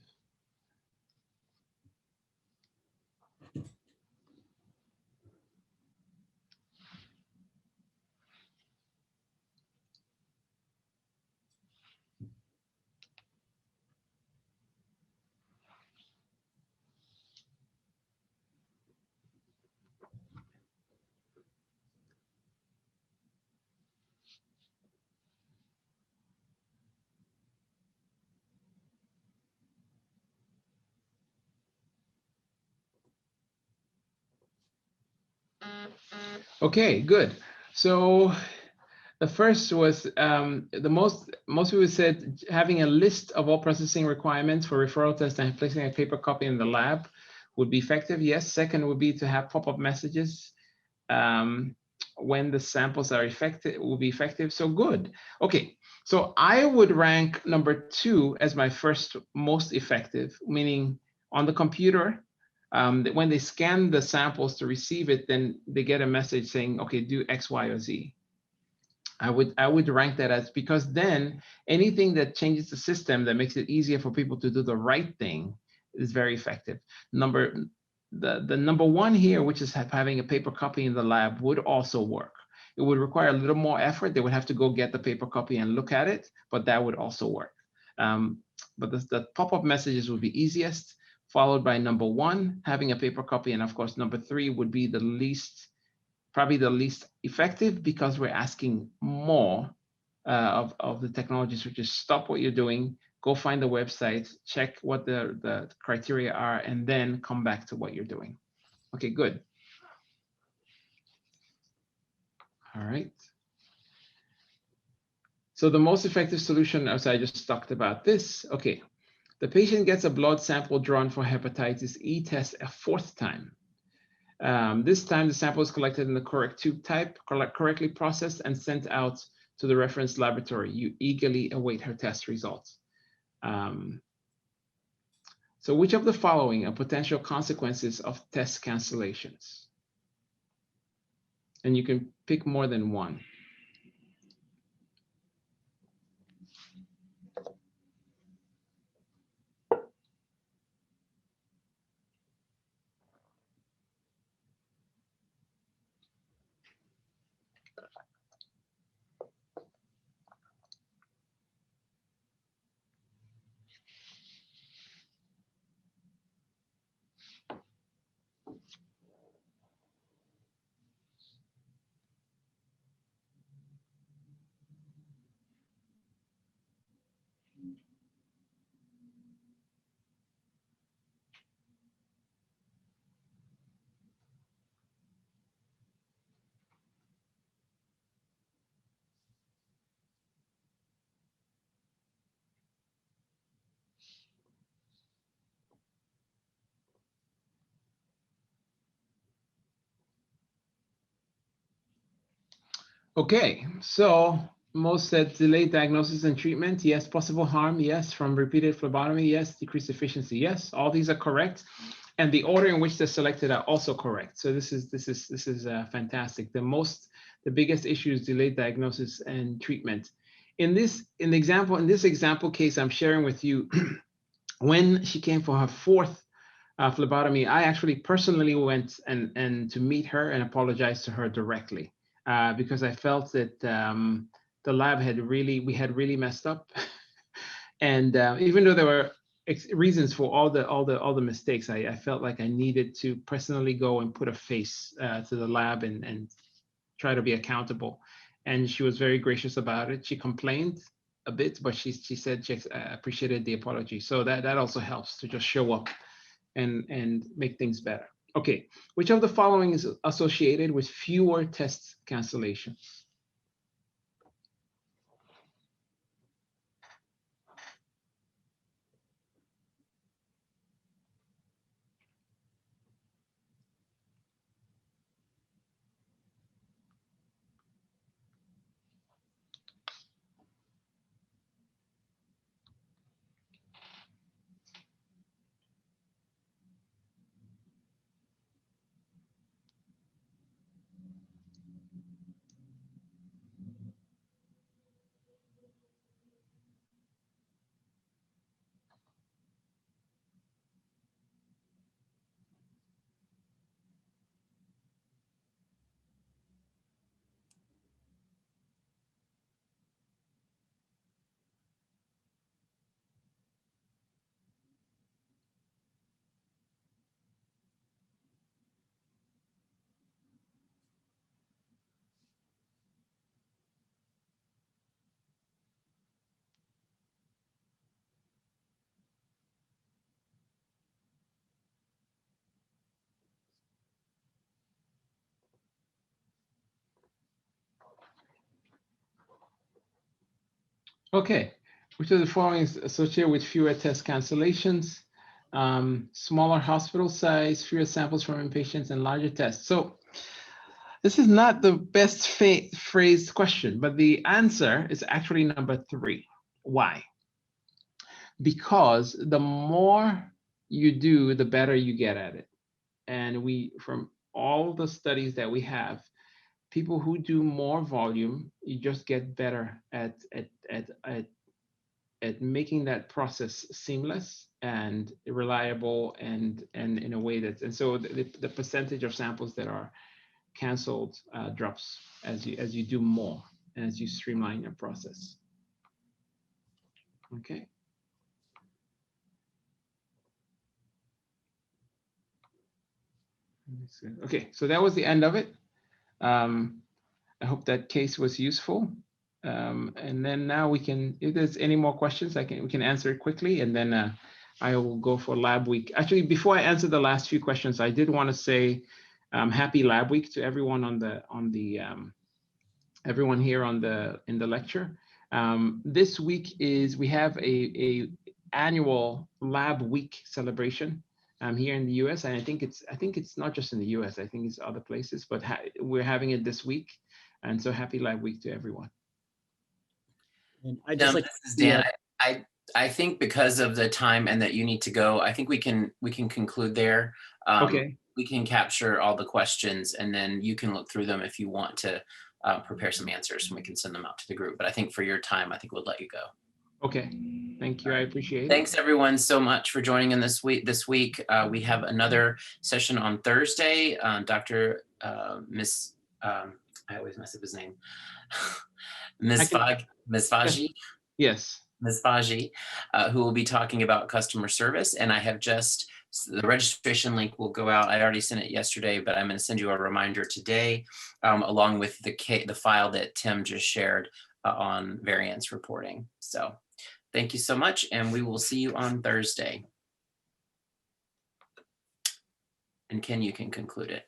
Okay, good. So the first was most people said having a list of all processing requirements for referral tests and placing a paper copy in the lab would be effective. Yes. Second would be to have pop-up messages when the samples are effective, will be effective. So good. Okay. So I would rank number 2 as my first most effective, meaning on the computer. That when they scan the samples to receive it, then they get a message saying, okay, do X, Y, or Z. I would rank that as, because then anything that changes the system that makes it easier for people to do the right thing is very effective. The number 1 here, which is having a paper copy in the lab, would also work. It would require a little more effort. They would have to go get the paper copy and look at it, but that would also work. but the pop-up messages would be easiest, followed by number 1, having a paper copy, and of course, number 3 would be the least, probably the least effective, because we're asking more of the technologies, which is stop what you're doing, go find the website, check what the criteria are, and then come back to what you're doing. Okay, good. All right. So the most effective solution, as I just talked about this, okay, the patient gets a blood sample drawn for hepatitis E test a 4th time. This time the sample is collected in the correct tube type, correctly processed and sent out to the reference laboratory. You eagerly await her test results. So which of the following are potential consequences of test cancellations? And you can pick more than one. Okay, so most said delayed diagnosis and treatment. Yes. Possible harm. Yes. From repeated phlebotomy. Yes. Decreased efficiency. Yes. All these are correct, and the order in which they're selected are also correct. So this is fantastic. The biggest issue is delayed diagnosis and treatment. In this example case I'm sharing with you, when she came for her 4th phlebotomy, I actually personally went and to meet her and apologize to her directly. Because I felt that the lab we had really messed up, and even though there were reasons for all the mistakes, I felt like I needed to personally go and put a face to the lab and try to be accountable. And she was very gracious about it. She complained a bit, but she said she appreciated the apology. So that also helps to just show up and make things better. Okay, which of the following is associated with fewer test cancellations? Okay, which of the following is associated with fewer test cancellations? Smaller hospital size, fewer samples from inpatients, and larger tests. So this is not the best phrased question, but the answer is actually number 3. Why? Because the more you do, the better you get at it. And from all the studies that we have, people who do more volume, you just get better at making that process seamless and reliable and in a way that, and so the percentage of samples that are canceled drops as you do more and as you streamline your process. Okay. Okay, so that was the end of it. I hope that case was useful. And then now we can, if there's any more questions, we can answer it quickly, and then I will go for lab week. Actually, before I answer the last few questions, I did want to say happy lab week to everyone everyone here in the lecture. This week we have a annual lab week celebration here in the US, and I think it's not just in the US. I think it's other places, but we're having it this week, and so happy lab week to everyone. And I just like this is Dan. I think because of the time and that you need to go, I think we can conclude there. Okay. We can capture all the questions, and then you can look through them if you want to prepare some answers, and we can send them out to the group. But I think for your time, I think we'll let you go. Okay, thank you. I appreciate it. Thanks everyone so much for joining in this week. We have another session on Thursday. Dr. Miss, I always mess up his name. Ms. Faji. Yes. Ms. Faji, who will be talking about customer service. And I have the registration link will go out. I already sent it yesterday, but I'm going to send you a reminder today, along with the file that Tim just shared on variance reporting. So thank you so much, and we will see you on Thursday. And Ken, you can conclude it.